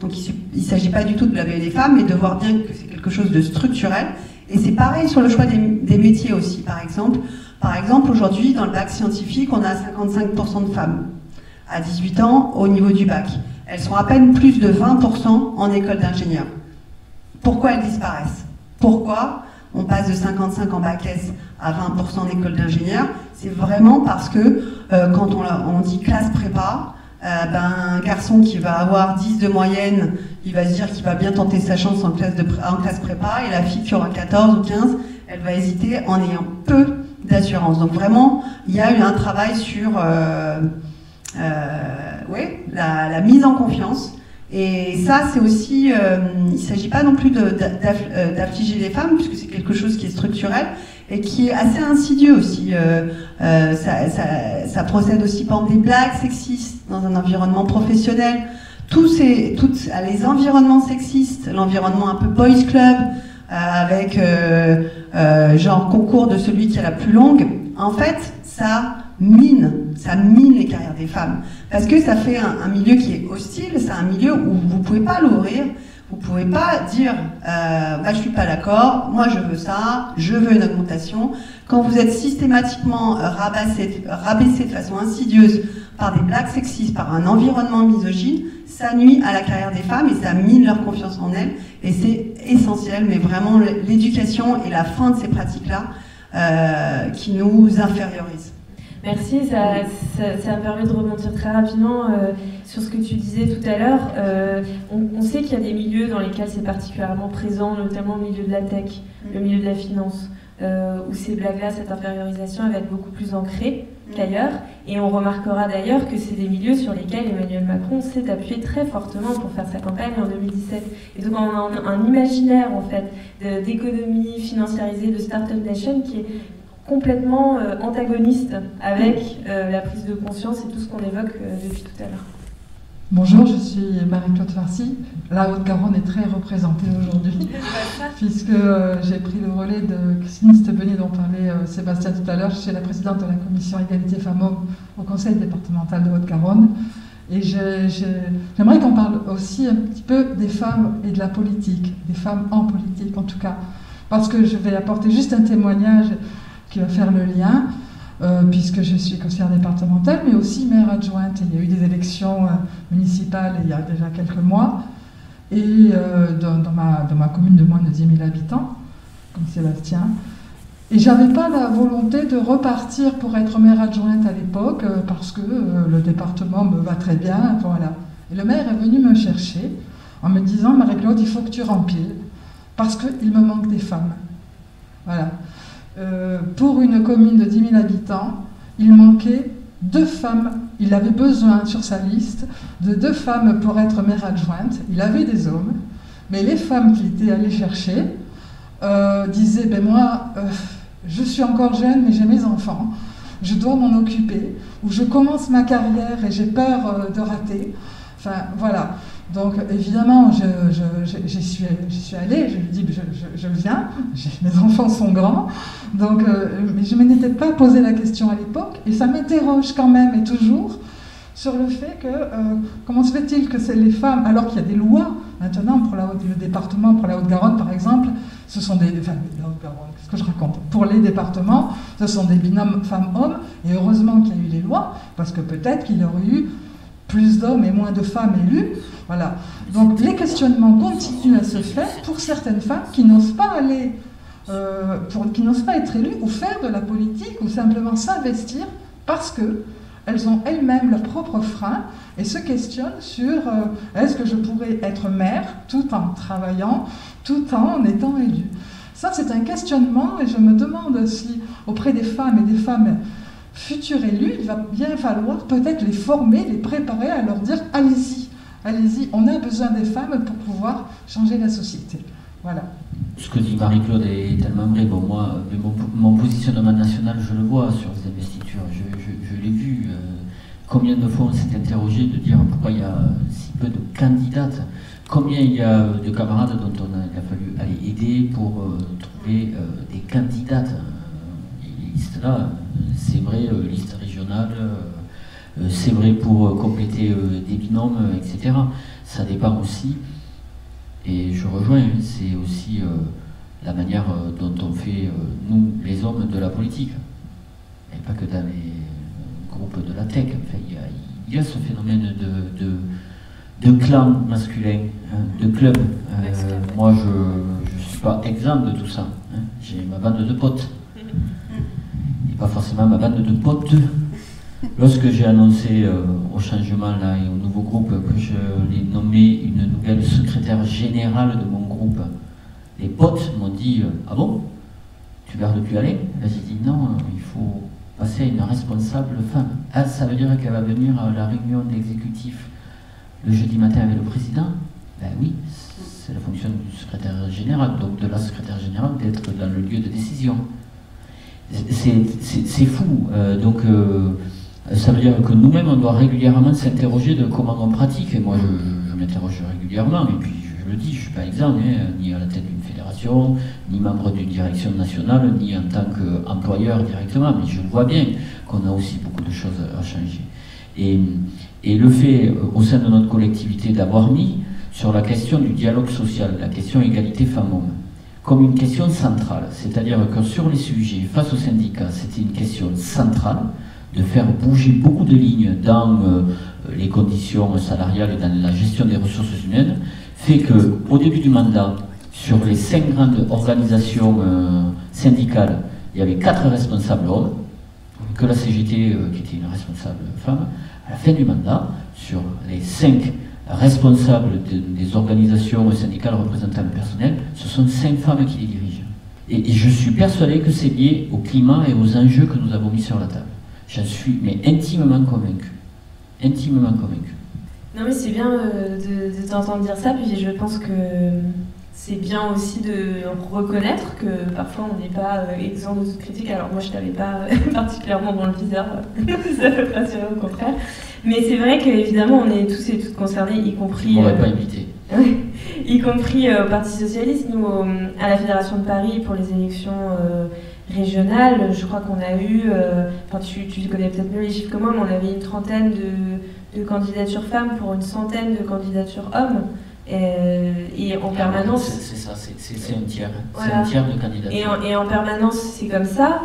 Donc, il ne s'agit pas du tout de blâmer les femmes, mais de voir bien que c'est quelque chose de structurel. Et c'est pareil sur le choix des métiers aussi, par exemple. Par exemple, aujourd'hui, dans le bac scientifique, on a 55% de femmes à 18 ans au niveau du bac. Elles sont à peine plus de 20% en école d'ingénieur. Pourquoi elles disparaissent? Pourquoi on passe de 55 en bac S à 20% en école d'ingénieur? C'est vraiment parce que quand on dit classe prépa, un garçon qui va avoir 10 de moyenne, il va se dire qu'il va bien tenter sa chance en classe prépa, et la fille qui aura 14 ou 15, elle va hésiter en ayant peu d'assurance. Donc vraiment, il y a eu un travail sur la mise en confiance. Et ça, c'est aussi, il ne s'agit pas non plus d'affliger les femmes, puisque c'est quelque chose qui est structurel et qui est assez insidieux aussi. Ça procède aussi par des blagues sexistes dans un environnement professionnel. Les environnements sexistes, l'environnement un peu boys club, avec genre concours de celui qui a la plus longue, en fait, ça mine les carrières des femmes. Parce que ça fait un milieu qui est hostile, c'est un milieu où vous ne pouvez pas l'ouvrir, vous ne pouvez pas dire je ne suis pas d'accord, moi je veux ça, je veux une augmentation. Quand vous êtes systématiquement rabaissé de façon insidieuse par des blagues sexistes, par un environnement misogyne, ça nuit à la carrière des femmes et ça mine leur confiance en elles. Et c'est essentiel, mais vraiment l'éducation et la fin de ces pratiques-là qui nous infériorisent. Merci, ça me permet de rebondir très rapidement sur ce que tu disais tout à l'heure. On sait qu'il y a des milieux dans lesquels c'est particulièrement présent, notamment le milieu de la tech, le milieu de la finance, où ces blagues-là, cette infériorisation, elle va être beaucoup plus ancrée qu'ailleurs. Et on remarquera d'ailleurs que c'est des milieux sur lesquels Emmanuel Macron s'est appuyé très fortement pour faire sa campagne en 2017. Et donc on a un imaginaire en fait d'économie financiarisée, de Startup Nation qui est complètement antagoniste avec la prise de conscience et tout ce qu'on évoque depuis tout à l'heure. Bonjour, je suis Marie-Claude Farcy. La Haute-Garonne est très représentée aujourd'hui, puisque j'ai pris le relais de Christine Stebbeny dont parlait Sébastien tout à l'heure. Je suis la présidente de la commission égalité femmes-hommes au conseil départemental de Haute-Garonne. Et j'aimerais qu'on parle aussi un petit peu des femmes et de la politique, des femmes en politique en tout cas, parce que je vais apporter juste un témoignage qui va faire le lien, puisque je suis conseillère départementale, mais aussi maire adjointe. Il y a eu des élections municipales il y a déjà quelques mois, et dans ma commune de moins de 10 000 habitants, comme Sébastien. Et j'avais pas la volonté de repartir pour être maire adjointe à l'époque, parce que le département me va très bien, voilà. Et le maire est venu me chercher en me disant « Marie-Claude, il faut que tu rempiles, parce qu'il me manque des femmes. » Voilà. Pour une commune de 10 000 habitants, il manquait 2 femmes. Il avait besoin sur sa liste de 2 femmes pour être maire adjointe. Il avait des hommes, mais les femmes qu'il était allé chercher disaient « moi, je suis encore jeune, mais j'ai mes enfants, je dois m'en occuper, ou je commence ma carrière et j'ai peur de rater. » Enfin, voilà. Donc, évidemment, j'y suis allée, je lui dis je viens, mes enfants sont grands, donc, mais je ne m'étais pas posé la question à l'époque, et ça m'interroge quand même, et toujours, sur le fait que, comment se fait-il que c'est les femmes, alors qu'il y a des lois, maintenant, pour le département, pour la Haute-Garonne, par exemple, ce sont des... Enfin, la Haute-Garonne, qu'est-ce que je raconte? Pour les départements, ce sont des binômes femmes-hommes, et heureusement qu'il y a eu les lois, parce que peut-être qu'il y aurait eu plus d'hommes et moins de femmes élues. Voilà. Donc les questionnements continuent à se faire pour certaines femmes qui n'osent pas aller, qui n'osent pas être élues ou faire de la politique ou simplement s'investir parce qu'elles ont elles-mêmes leurs propres freins et se questionnent sur est-ce que je pourrais être mère tout en travaillant, tout en étant élue. Ça c'est un questionnement et je me demande si auprès des femmes et des femmes futurs élus, il va bien falloir peut-être les former, les préparer à leur dire allez-y, allez-y, on a besoin des femmes pour pouvoir changer la société. Voilà. ce que dit Marie-Claude est tellement vrai. Bon, moi, mon positionnement national, je le vois sur les investitures, je l'ai vu. Combien de fois on s'est interrogé de dire pourquoi il y a si peu de candidates, combien il y a de camarades dont il a fallu aller aider pour trouver des candidates. Les listes là, c'est vrai, liste régionale, c'est vrai pour compléter des binômes, etc. Ça dépend aussi, et je rejoins, c'est aussi la manière dont on fait, nous, les hommes de la politique, et pas que dans les groupes de la tech. Enfin, il y a ce phénomène de clan masculin, de club. Moi, je ne suis pas exempt de tout ça. J'ai ma bande de potes, et pas forcément ma bande de potes. Lorsque j'ai annoncé au changement là, et au nouveau groupe que je l'ai nommé une nouvelle secrétaire générale de mon groupe, les potes m'ont dit ah bon, tu gardes plus aller? Là j'ai dit non, il faut passer à une responsable femme. Ah, ça veut dire qu'elle va venir à la réunion d'exécutif le jeudi matin avec le président? Ben oui, c'est la fonction du secrétaire général, donc de la secrétaire générale d'être dans le lieu de décision. C'est fou. Donc ça veut dire que nous-mêmes, on doit régulièrement s'interroger de comment on pratique. Et moi, je m'interroge régulièrement, et puis je le dis, je ne suis pas exempt, ni à la tête d'une fédération, ni membre d'une direction nationale, ni en tant qu'employeur directement, mais je le vois bien qu'on a aussi beaucoup de choses à changer. Et le fait, au sein de notre collectivité, d'avoir mis sur la question du dialogue social, la question égalité femmes-hommes, comme une question centrale, c'est-à-dire que sur les sujets face aux syndicats, c'était une question centrale, de faire bouger beaucoup de lignes dans les conditions salariales et dans la gestion des ressources humaines, fait qu'au début du mandat, sur les 5 grandes organisations syndicales, il y avait 4 responsables hommes, que la CGT, qui était une responsable femme. À la fin du mandat, sur les 5 responsables des organisations syndicales représentant le personnel, ce sont 5 femmes qui les dirigent. Et je suis persuadé que c'est lié au climat et aux enjeux que nous avons mis sur la table. J'en suis intimement convaincu. Intimement convaincu. Non mais c'est bien de t'entendre dire ça, puis je pense que c'est bien aussi de reconnaître que parfois on n'est pas exempt de toute critique. Alors moi je t'avais pas particulièrement dans le viseur, ça peut pas rassurer, au contraire. Mais c'est vrai qu'évidemment on est tous et toutes concernés, y compris... On n'aurait pas évité. Y compris au Parti Socialiste, nous à la Fédération de Paris pour les élections régionales, je crois qu'on a eu, tu connais peut-être mieux les chiffres que moi, mais on avait une 30aine de candidatures femmes pour une 100aine de candidatures hommes. Et en permanence... C'est ça, c'est un tiers. Voilà. C'est un tiers de candidatures. Et en permanence, c'est comme ça.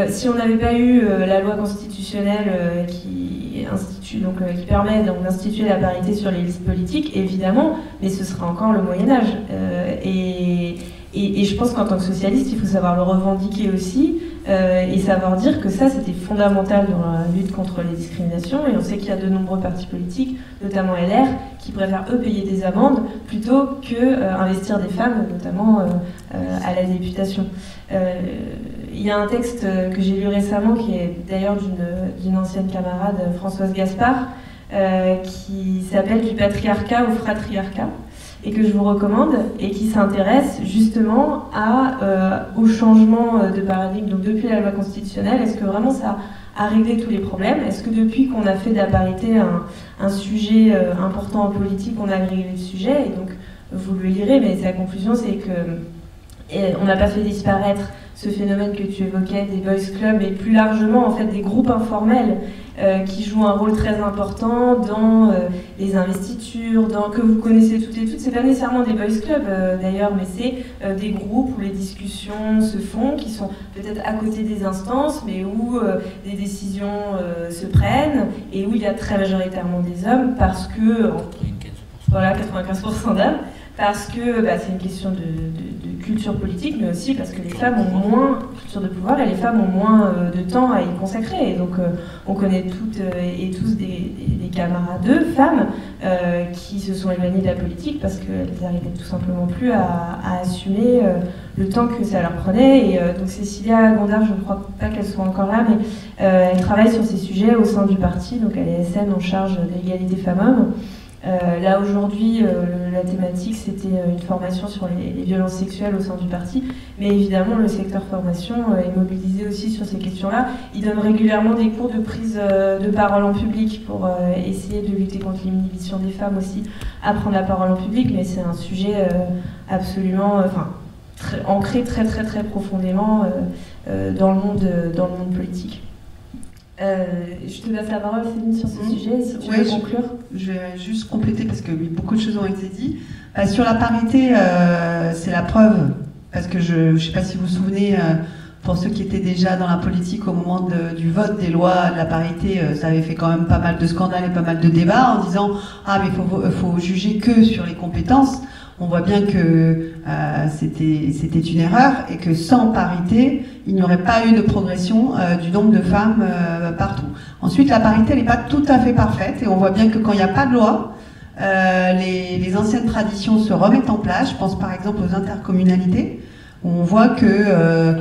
Si on n'avait pas eu la loi constitutionnelle qui permet d'instituer la parité sur les listes politiques, évidemment, mais ce sera encore le Moyen-Âge. Et je pense qu'en tant que socialiste, il faut savoir le revendiquer aussi et savoir dire que ça, c'était fondamental dans la lutte contre les discriminations. Et on sait qu'il y a de nombreux partis politiques, notamment LR, qui préfèrent eux payer des amendes plutôt que investir des femmes, notamment à la députation. Il y a un texte que j'ai lu récemment, qui est d'ailleurs d'une ancienne camarade, Françoise Gaspard, qui s'appelle « Du patriarcat au fratriarcat », et que je vous recommande, et qui s'intéresse justement au changement de paradigme. Donc depuis la loi constitutionnelle, est-ce que vraiment ça a réglé tous les problèmes? Est-ce que depuis qu'on a fait de la parité un sujet important en politique, on a réglé le sujet? Et donc vous le lirez, mais sa conclusion c'est que on n'a pas fait disparaître ce phénomène que tu évoquais des boys clubs, et plus largement en fait des groupes informels qui jouent un rôle très important dans les investitures, que vous connaissez toutes et toutes. C'est pas nécessairement des boys clubs d'ailleurs, mais c'est des groupes où les discussions se font, qui sont peut-être à côté des instances, mais où des décisions se prennent, et où il y a très majoritairement des hommes, parce que... Voilà, 95% d'hommes. Parce que c'est une question de culture politique, mais aussi parce que les femmes ont moins culture de pouvoir et les femmes ont moins de temps à y consacrer. Et donc on connaît toutes et tous des camarades d'eux, femmes, qui se sont éloignées de la politique parce qu'elles n'arrivaient tout simplement plus à assumer le temps que ça leur prenait. Et donc Cécilia Gondard, je ne crois pas qu'elle soit encore là, mais elle travaille sur ces sujets au sein du parti, donc elle est SM en charge de l'égalité femmes-hommes. Là aujourd'hui, la thématique c'était une formation sur les violences sexuelles au sein du parti, mais évidemment le secteur formation est mobilisé aussi sur ces questions-là. Il donne régulièrement des cours de prise de parole en public pour essayer de lutter contre l'inhibition des femmes aussi, à prendre la parole en public, mais c'est un sujet absolument, ancré très profondément dans le monde politique. Je te laisse la parole, Céline, sur ce sujet, si tu veux conclure. Je vais juste compléter parce que beaucoup de choses ont été dites. Sur la parité, c'est la preuve, parce que je ne sais pas si vous vous souvenez, pour ceux qui étaient déjà dans la politique au moment du vote des lois de la parité, ça avait fait quand même pas mal de scandales et pas mal de débats en disant « Ah, mais il faut juger que sur les compétences ». On voit bien que c'était une erreur et que sans parité, il n'y aurait pas eu de progression du nombre de femmes partout. Ensuite, la parité, elle n'est pas tout à fait parfaite et on voit bien que quand il n'y a pas de loi, les anciennes traditions se remettent en place. Je pense par exemple aux intercommunalités, où on voit que,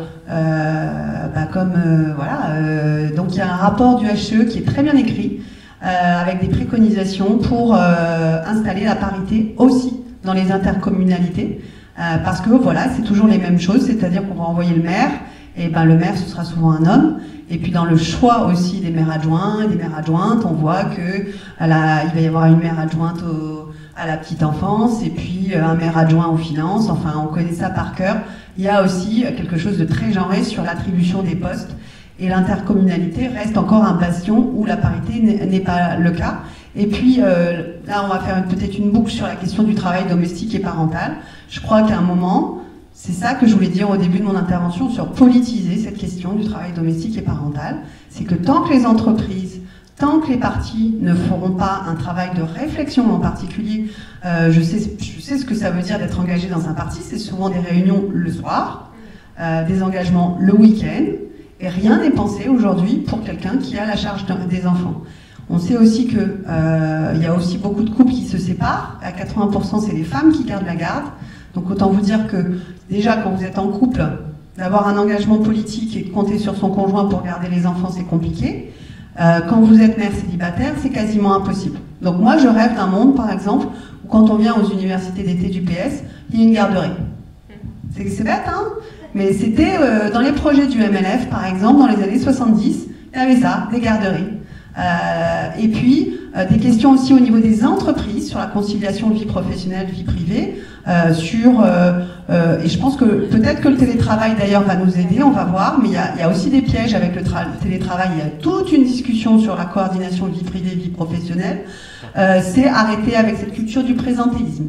donc il y a un rapport du HCE qui est très bien écrit, avec des préconisations pour installer la parité aussi dans les intercommunalités, parce que voilà, c'est toujours les mêmes choses, c'est-à-dire qu'on va envoyer le maire, et le maire ce sera souvent un homme, et puis dans le choix aussi des maires adjoints et des maires adjointes, on voit que il va y avoir une maire adjointe à la petite enfance, et puis un maire adjoint aux finances, enfin on connaît ça par cœur. Il y a aussi quelque chose de très genré sur l'attribution des postes, et l'intercommunalité reste encore un bastion où la parité n'est pas le cas. Et puis là, on va faire peut-être une boucle sur la question du travail domestique et parental. Je crois qu'à un moment, c'est ça que je voulais dire au début de mon intervention sur politiser cette question du travail domestique et parental. C'est que tant que les entreprises, tant que les partis ne feront pas un travail de réflexion en particulier, je sais ce que ça veut dire d'être engagé dans un parti, c'est souvent des réunions le soir, des engagements le week-end, et rien n'est pensé aujourd'hui pour quelqu'un qui a la charge des enfants. On sait aussi qu'il y a aussi beaucoup de couples qui se séparent. À 80%, c'est les femmes qui gardent la garde. Donc autant vous dire que déjà, quand vous êtes en couple, d'avoir un engagement politique et de compter sur son conjoint pour garder les enfants, c'est compliqué. Quand vous êtes mère célibataire, c'est quasiment impossible. Donc moi, je rêve d'un monde, par exemple, où quand on vient aux universités d'été du PS, il y a une garderie. C'est bête, hein? Mais c'était dans les projets du MLF, par exemple, dans les années 70, il y avait ça, des garderies. Et puis, des questions aussi au niveau des entreprises, sur la conciliation vie professionnelle, vie privée, et je pense que peut-être que le télétravail d'ailleurs va nous aider, on va voir, mais il y a aussi des pièges avec le télétravail. Il y a toute une discussion sur la coordination vie privée, vie professionnelle. C'est arrêter avec cette culture du présentéisme.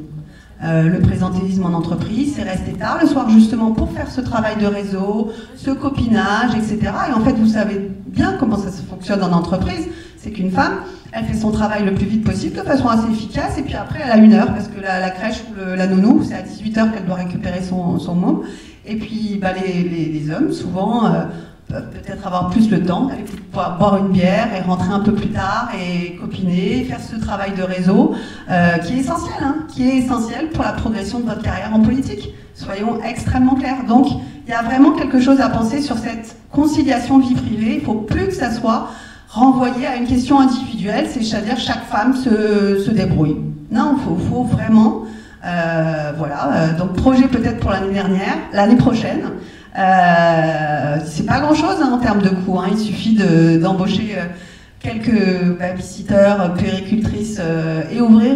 Le présentéisme en entreprise, c'est rester tard le soir justement pour faire ce travail de réseau, ce copinage, etc. Et en fait, vous savez bien comment ça se fonctionne en entreprise, c'est qu'une femme, elle fait son travail le plus vite possible, de façon assez efficace, et puis après, elle a 1 heure, parce que la crèche ou la nounou, c'est à 18h qu'elle doit récupérer son môme. Et puis, les hommes, souvent, peuvent peut-être avoir plus le temps d'aller pouvoir boire une bière et rentrer un peu plus tard et copiner, faire ce travail de réseau qui est essentiel, qui est essentiel pour la progression de votre carrière en politique. Soyons extrêmement clairs. Donc, il y a vraiment quelque chose à penser sur cette conciliation vie privée. Il ne faut plus que ça soit renvoyé à une question individuelle, c'est-à-dire chaque femme se débrouille. Non, il faut vraiment... donc projet peut-être pour l'année prochaine. C'est pas grand-chose en termes de coûts. Il suffit d'embaucher quelques babysitters, puéricultrices et ouvrir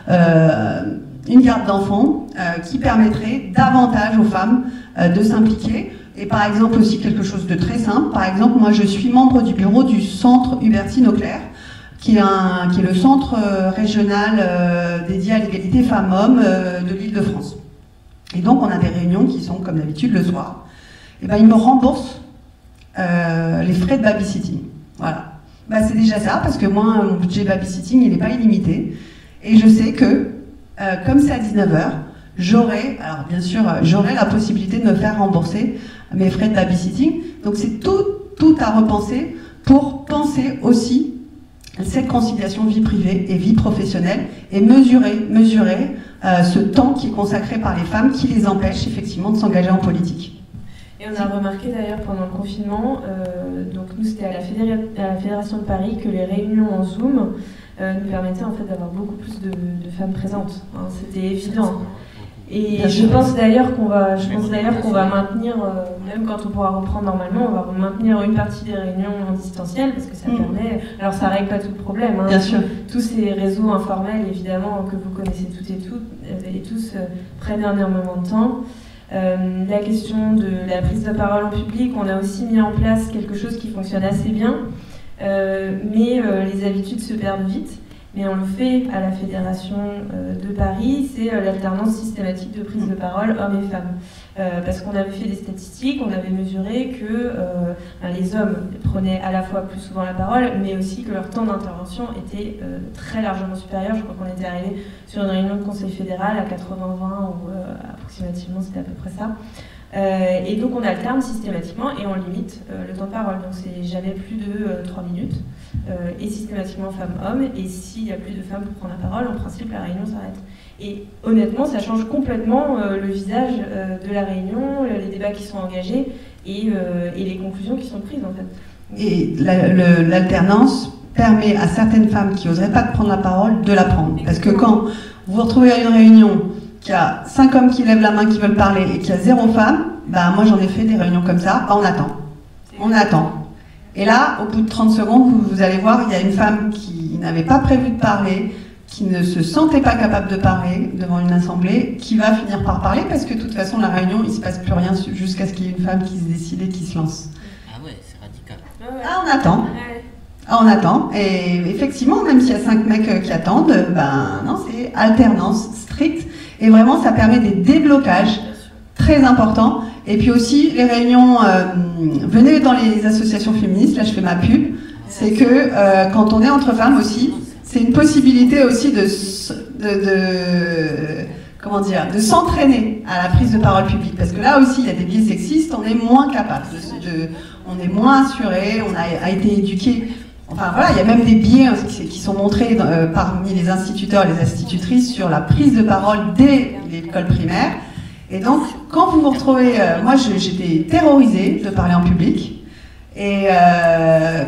une garde d'enfants qui permettrait davantage aux femmes de s'impliquer. Et par exemple aussi quelque chose de très simple. Par exemple, moi je suis membre du bureau du centre Hubertine-Auclair, qui est le centre régional dédié à l'égalité femmes-hommes de l'Île-de-France. Et donc on a des réunions qui sont comme d'habitude le soir. Et ils me remboursent les frais de babysitting. Voilà. C'est déjà ça, parce que moi mon budget babysitting il n'est pas illimité. Et je sais que comme c'est à 19h, j'aurai la possibilité de me faire rembourser mes frais de babysitting. Donc c'est tout à repenser pour penser aussi cette conciliation vie privée et vie professionnelle et mesurer ce temps qui est consacré par les femmes qui les empêche effectivement de s'engager en politique. Et on a remarqué d'ailleurs pendant le confinement, donc nous c'était à la Fédération de Paris, que les réunions en Zoom nous permettaient en fait d'avoir beaucoup plus de femmes présentes. Hein, c'était évident. Et je pense d'ailleurs qu'on va maintenir, même quand on pourra reprendre normalement, on va maintenir une partie des réunions en distanciel parce que ça permet. Alors ça règle pas tout le problème. Hein, bien sûr. Tous ces réseaux informels, évidemment, que vous connaissez toutes et tous, prennent énormément de temps. La question de la prise de parole en public, on a aussi mis en place quelque chose qui fonctionne assez bien, mais les habitudes se perdent vite. Mais on le fait à la Fédération de Paris, c'est l'alternance systématique de prise de parole hommes et femmes. Parce qu'on avait fait des statistiques, on avait mesuré que les hommes prenaient à la fois plus souvent la parole, mais aussi que leur temps d'intervention était très largement supérieur. Je crois qu'on était arrivé sur une réunion de conseil fédéral à 80-20, ou approximativement c'était à peu près ça. Et donc on alterne systématiquement et on limite le temps de parole. Donc c'est jamais plus de 3 minutes. Et systématiquement femmes-hommes. Et s'il n'y a plus de femmes pour prendre la parole, en principe la réunion s'arrête. Et honnêtement, ça change complètement le visage de la réunion, les débats qui sont engagés et les conclusions qui sont prises en fait. Et l'alternance permet à certaines femmes qui n'oseraient pas prendre la parole de la prendre. Parce que quand vous vous retrouvez à une réunion qu'il y a 5 hommes qui lèvent la main, qui veulent parler, et qu'il y a 0 femme, bah moi j'en ai fait des réunions comme ça, bah on attend. Et là, au bout de 30 secondes, vous allez voir, il y a une femme qui n'avait pas prévu de parler, qui ne se sentait pas capable de parler devant une assemblée, qui va finir par parler, parce que de toute façon, la réunion, il ne se passe plus rien jusqu'à ce qu'il y ait une femme qui se décide et qui se lance. Ah ouais, c'est radical. Ah, on attend. Ah, on attend. Et effectivement, même s'il y a 5 mecs qui attendent, ben non, c'est alternance stricte. Et vraiment, ça permet des déblocages très importants. Et puis aussi, les réunions, venez dans les associations féministes, là je fais ma pub, c'est que quand on est entre femmes aussi, c'est une possibilité aussi de s'entraîner à la prise de parole publique. Parce que là aussi, il y a des biais sexistes, on est moins capable, on est moins assuré, on a été éduqué. Enfin voilà, il y a même des biais qui sont montrés parmi les instituteurs et les institutrices sur la prise de parole dès l'école primaire. Et donc, quand vous vous retrouvez... moi, j'étais terrorisée de parler en public. Et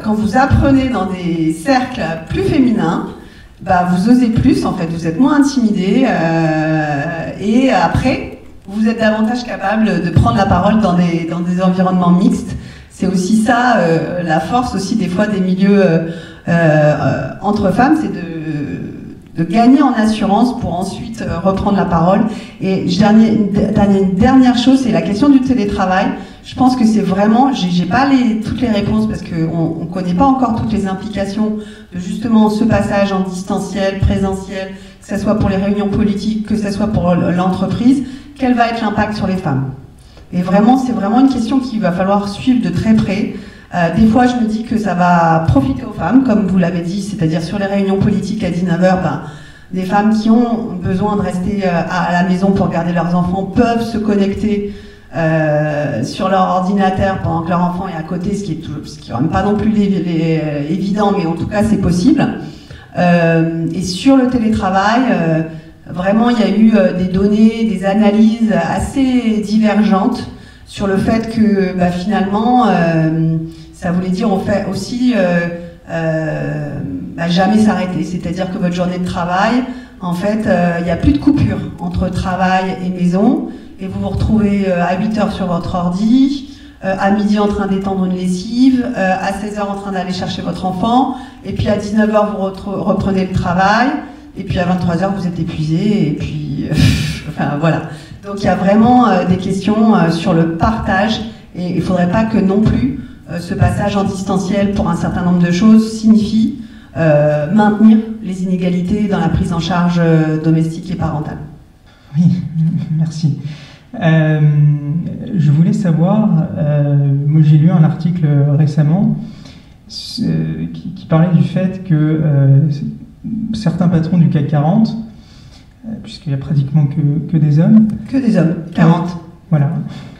quand vous apprenez dans des cercles plus féminins, bah, vous osez plus, en fait. Vous êtes moins intimidés. Et après, vous êtes davantage capable de prendre la parole dans des environnements mixtes. C'est aussi ça, la force aussi des fois des milieux entre femmes, c'est de gagner en assurance pour ensuite reprendre la parole. Et une dernière chose, c'est la question du télétravail. Je pense que c'est vraiment, j'ai pas toutes les réponses parce qu'on ne connaît pas encore toutes les implications de justement ce passage en distanciel, présentiel, que ce soit pour les réunions politiques, que ce soit pour l'entreprise. Quel va être l'impact sur les femmes ? Et vraiment, c'est vraiment une question qu'il va falloir suivre de très près. Des fois, je me dis que ça va profiter aux femmes, comme vous l'avez dit, c'est-à-dire sur les réunions politiques à 19h, des femmes qui ont besoin de rester à la maison pour garder leurs enfants peuvent se connecter sur leur ordinateur pendant que leur enfant est à côté, ce qui est quand même pas non plus évident, mais en tout cas, c'est possible. Et sur le télétravail, vraiment, il y a eu des données, des analyses assez divergentes sur le fait que finalement, ça voulait dire aussi jamais s'arrêter. C'est-à-dire que votre journée de travail, en fait, il n'y a plus de coupure entre travail et maison, et vous vous retrouvez à 8h sur votre ordi, à midi en train d'étendre une lessive, à 16h en train d'aller chercher votre enfant, et puis à 19h vous reprenez le travail, et puis à 23h vous êtes épuisé, et puis enfin voilà. Donc il y a vraiment des questions sur le partage, et il ne faudrait pas que non plus ce passage en distanciel pour un certain nombre de choses signifie maintenir les inégalités dans la prise en charge domestique et parentale. Oui, merci. Je voulais savoir, moi j'ai lu un article récemment qui parlait du fait que certains patrons du CAC 40, puisqu'il n'y a pratiquement que des hommes. Que des hommes, 40. Voilà,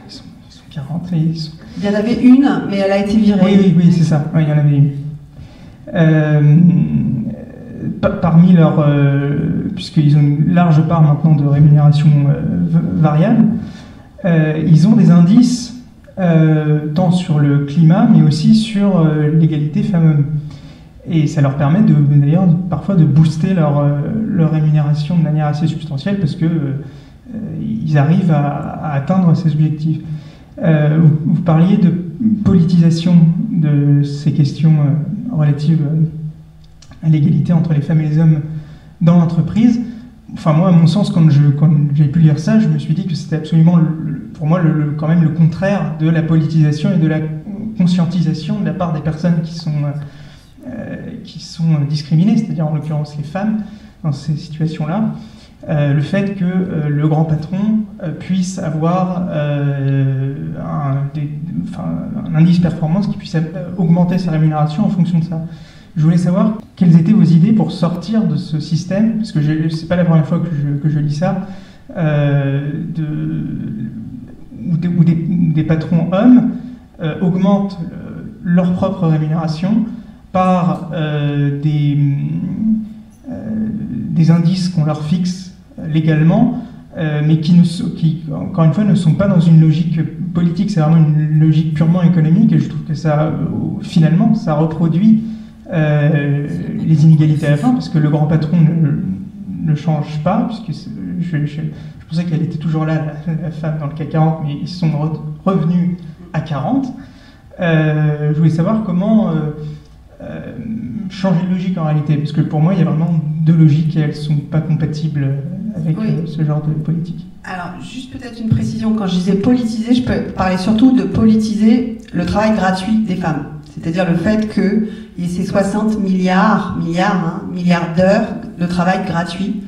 ils sont 40. Et ils sont... Il y en avait une, mais elle a été virée. Oui, c'est ça, il y en avait une. Parmi leurs... puisqu'ils ont une large part maintenant de rémunération variable, ils ont des indices tant sur le climat, mais aussi sur l'égalité femmes-hommes. Et ça leur permet d'ailleurs parfois de booster leur rémunération de manière assez substantielle parce que ils arrivent à atteindre ces objectifs. Vous parliez de politisation de ces questions relatives à l'égalité entre les femmes et les hommes dans l'entreprise. Enfin, moi, à mon sens, quand j'ai pu lire ça, je me suis dit que c'était absolument, pour moi, quand même le contraire de la politisation et de la conscientisation de la part des personnes qui sont discriminées, c'est-à-dire en l'occurrence les femmes, dans ces situations-là. Le fait que le grand patron puisse avoir un indice performance qui puisse augmenter sa rémunération en fonction de ça. Je voulais savoir quelles étaient vos idées pour sortir de ce système, parce que c'est pas la première fois que je lis ça, où des patrons hommes augmentent leur propre rémunération par des indices qu'on leur fixe légalement, mais qui, encore une fois, ne sont pas dans une logique politique, c'est vraiment une logique purement économique, et je trouve que ça, finalement, ça reproduit les inégalités à la fin, parce que le grand patron ne change pas, puisque je pensais qu'elle était toujours là, la femme dans le CAC 40, mais ils sont revenus à 40. Je voulais savoir comment changer de logique en réalité, parce que pour moi il y a vraiment deux logiques et elles ne sont pas compatibles avec ce genre de politique. Alors juste peut-être une précision, quand je disais politiser, je peux parler surtout de politiser le travail gratuit des femmes, c'est-à-dire le fait qu'il y ait ces 60 milliards d'heures de travail gratuit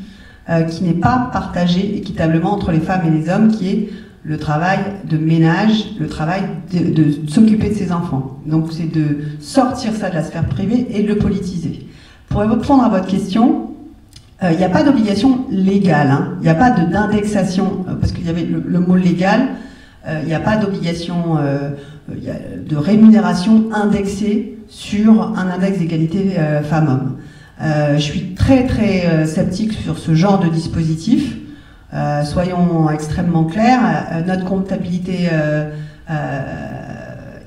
qui n'est pas partagé équitablement entre les femmes et les hommes, qui est le travail de ménage, le travail de s'occuper de ses enfants. Donc c'est de sortir ça de la sphère privée et de le politiser. Pour répondre à votre question, il n'y a pas d'obligation légale, il n'y a pas d'indexation, parce qu'il y avait le mot légal, il n'y a pas d'obligation de rémunération indexée sur un index d'égalité femmes-hommes. Je suis très très sceptique sur ce genre de dispositif. Soyons extrêmement clairs, notre comptabilité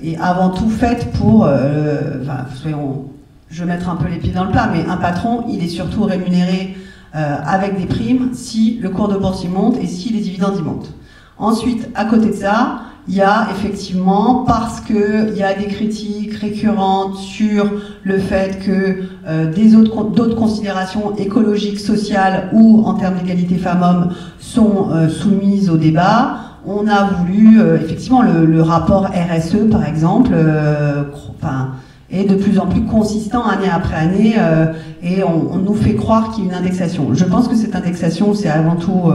est avant tout faite pour, je vais mettre un peu les pieds dans le plat, mais un patron, il est surtout rémunéré avec des primes si le cours de bourse y monte et si les dividendes y montent. Ensuite, à côté de ça, il y a effectivement, parce qu'il y a des critiques récurrentes sur le fait que d'autres considérations écologiques, sociales ou en termes d'égalité femmes-hommes sont soumises au débat, on a voulu, effectivement, le rapport RSE par exemple, est de plus en plus consistant année après année et on nous fait croire qu'il y a une indexation. Je pense que cette indexation, c'est avant tout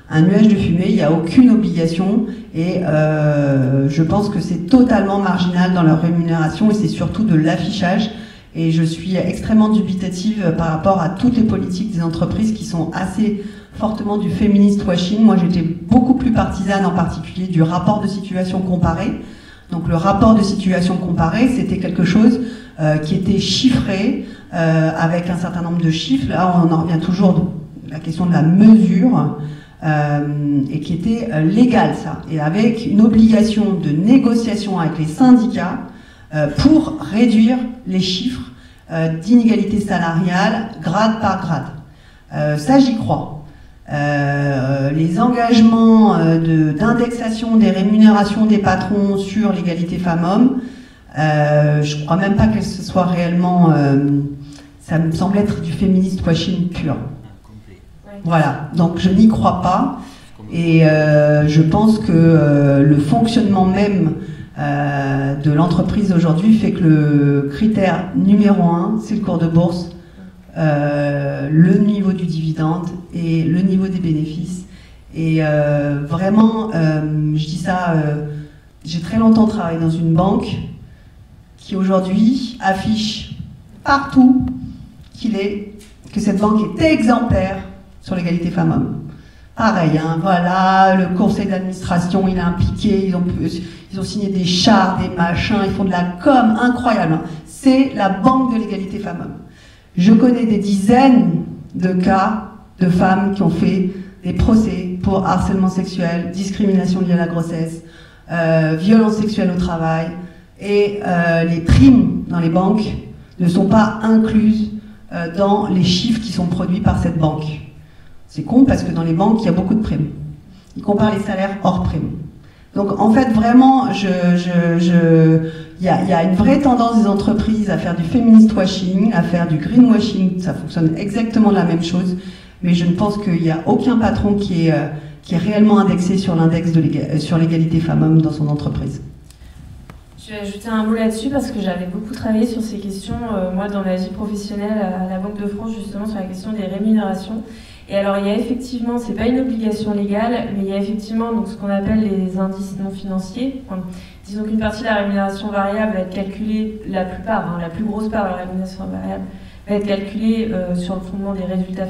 un nuage de fumée, il n'y a aucune obligation et je pense que c'est totalement marginal dans leur rémunération et c'est surtout de l'affichage et je suis extrêmement dubitative par rapport à toutes les politiques des entreprises qui sont assez fortement du féminist washing. Moi j'étais beaucoup plus partisane en particulier du rapport de situation comparé. Donc le rapport de situation comparé, c'était quelque chose qui était chiffré avec un certain nombre de chiffres. Là on en revient toujours à la question de la mesure. Et qui était légal ça, et avec une obligation de négociation avec les syndicats pour réduire les chiffres d'inégalité salariale grade par grade. Ça j'y crois. Les engagements d'indexation des rémunérations des patrons sur l'égalité femmes-hommes, je crois même pas que ce soit réellement, ça me semble être du féministe washing pur. Voilà, donc je n'y crois pas et je pense que le fonctionnement même de l'entreprise aujourd'hui fait que le critère numéro 1, c'est le cours de bourse, le niveau du dividende et le niveau des bénéfices. Et vraiment, je dis ça, j'ai très longtemps travaillé dans une banque qui aujourd'hui affiche partout que cette banque est exemplaire sur l'égalité femmes-hommes. Pareil, voilà, le conseil d'administration, il est impliqué, ils ont signé des chartes, des machins, ils font de la com incroyable. C'est la banque de l'égalité femmes-hommes. Je connais des dizaines de cas de femmes qui ont fait des procès pour harcèlement sexuel, discrimination liée à la grossesse, violences sexuelles au travail, et les primes dans les banques ne sont pas incluses dans les chiffres qui sont produits par cette banque. C'est con parce que dans les banques, il y a beaucoup de primes. Ils comparent les salaires hors primes. Donc en fait, vraiment, il y a une vraie tendance des entreprises à faire du feminist washing, à faire du greenwashing. Ça fonctionne exactement la même chose, mais je ne pense qu'il n'y a aucun patron qui est réellement indexé sur l'index sur l'égalité femmes-hommes dans son entreprise. Je vais ajouter un mot là-dessus parce que j'avais beaucoup travaillé sur ces questions, moi, dans ma vie professionnelle à la Banque de France, justement sur la question des rémunérations. Et alors, il y a effectivement, c'est pas une obligation légale, mais il y a effectivement donc, ce qu'on appelle les indices non financiers. Enfin, disons qu'une partie de la rémunération variable va être calculée, la plupart, la plus grosse part de la rémunération variable va être calculée sur le fondement des résultats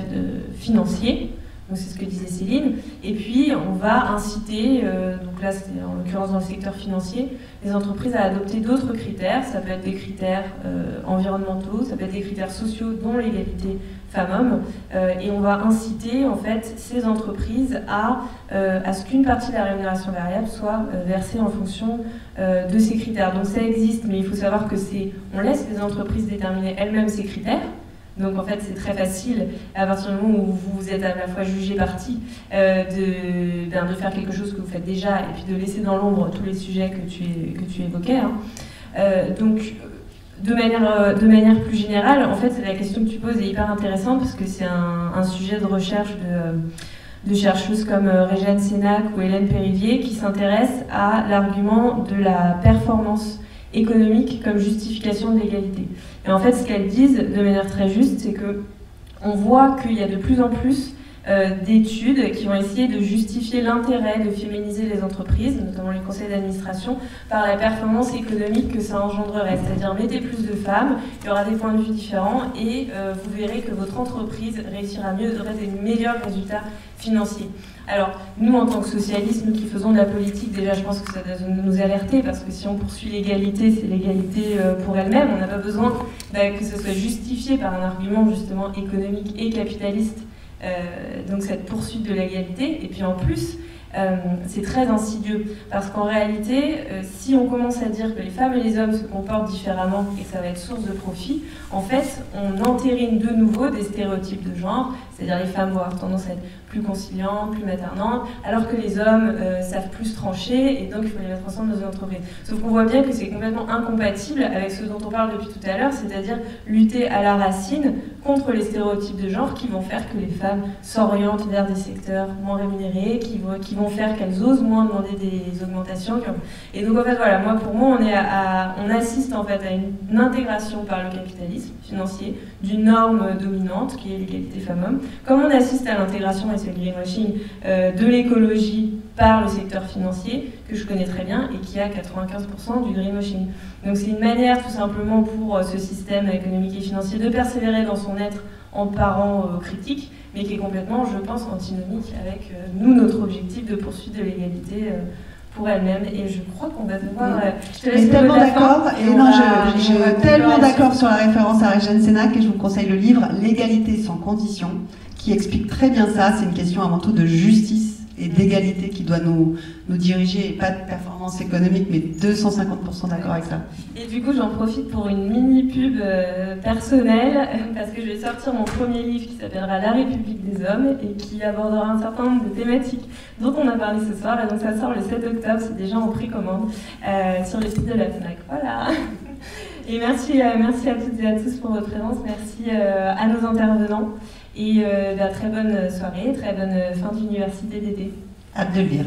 financiers. Donc c'est ce que disait Céline. Et puis on va inciter, donc là c'est en l'occurrence dans le secteur financier, les entreprises à adopter d'autres critères. Ça peut être des critères environnementaux, ça peut être des critères sociaux, dont l'égalité femmes-hommes. Et on va inciter en fait ces entreprises à ce qu'une partie de la rémunération variable soit versée en fonction de ces critères. Donc ça existe, mais il faut savoir que on laisse les entreprises déterminer elles-mêmes ces critères. Donc en fait c'est très facile à partir du moment où vous êtes à la fois jugé partie de faire quelque chose que vous faites déjà et puis de laisser dans l'ombre tous les sujets que tu évoquais. Donc de manière plus générale, en fait la question que tu poses est hyper intéressante parce que c'est un sujet de recherche de chercheuses comme Régène Sénac ou Hélène Périvier qui s'intéressent à l'argument de la performance économique comme justification de l'égalité. Et en fait, ce qu'elles disent de manière très juste, c'est qu'on voit qu'il y a de plus en plus d'études qui vont essayer de justifier l'intérêt de féminiser les entreprises, notamment les conseils d'administration, par la performance économique que ça engendrerait. C'est-à-dire, mettez plus de femmes, il y aura des points de vue différents et vous verrez que votre entreprise réussira mieux, aura des meilleurs résultats financiers. Alors, nous, en tant que socialistes, nous qui faisons de la politique, déjà, je pense que ça doit nous alerter, parce que si on poursuit l'égalité, c'est l'égalité pour elle-même. On n'a pas besoin que ce soit justifié par un argument, justement, économique et capitaliste, donc cette poursuite de l'égalité. Et puis, en plus, c'est très insidieux, parce qu'en réalité, si on commence à dire que les femmes et les hommes se comportent différemment et que ça va être source de profit, en fait, on entérine de nouveau des stéréotypes de genre, c'est-à-dire les femmes vont avoir tendance à être plus conciliantes, plus maternantes, alors que les hommes savent plus trancher, et donc il faut les mettre ensemble dans une entreprise. Sauf qu'on voit bien que c'est complètement incompatible avec ce dont on parle depuis tout à l'heure, c'est-à-dire lutter à la racine contre les stéréotypes de genre qui vont faire que les femmes s'orientent vers des secteurs moins rémunérés, qui vont faire qu'elles osent moins demander des augmentations. Et donc en fait voilà, pour moi on assiste en fait à une intégration par le capitalisme financier d'une norme dominante qui est l'égalité femmes-hommes, comme on assiste à l'intégration, et c'est le greenwashing, de l'écologie par le secteur financier, que je connais très bien, et qui a 95% du greenwashing. Donc c'est une manière tout simplement pour ce système économique et financier de persévérer dans son être en parent critique, mais qui est complètement, je pense, antinomique avec notre objectif de poursuite de l'égalité pour elle-même. Et je crois qu'on va devoir... je suis tellement d'accord, je suis tellement d'accord sur la référence à Régène Sénac, et je vous conseille le livre « L'égalité sans condition », qui explique très bien ça. C'est une question avant tout de justice et d'égalité qui doit nous diriger, et pas de performance économique, mais 250% d'accord avec ça. Et du coup, j'en profite pour une mini-pub personnelle, parce que je vais sortir mon premier livre qui s'appellera La République des hommes, et qui abordera un certain nombre de thématiques dont on a parlé ce soir, et donc ça sort le 7 octobre, c'est déjà en précommande, sur le site de la FNAC. Voilà. Et merci à toutes et à tous pour votre présence, merci à nos intervenants, et très bonne soirée, très bonne fin d'université d'été. Hâte de le lire.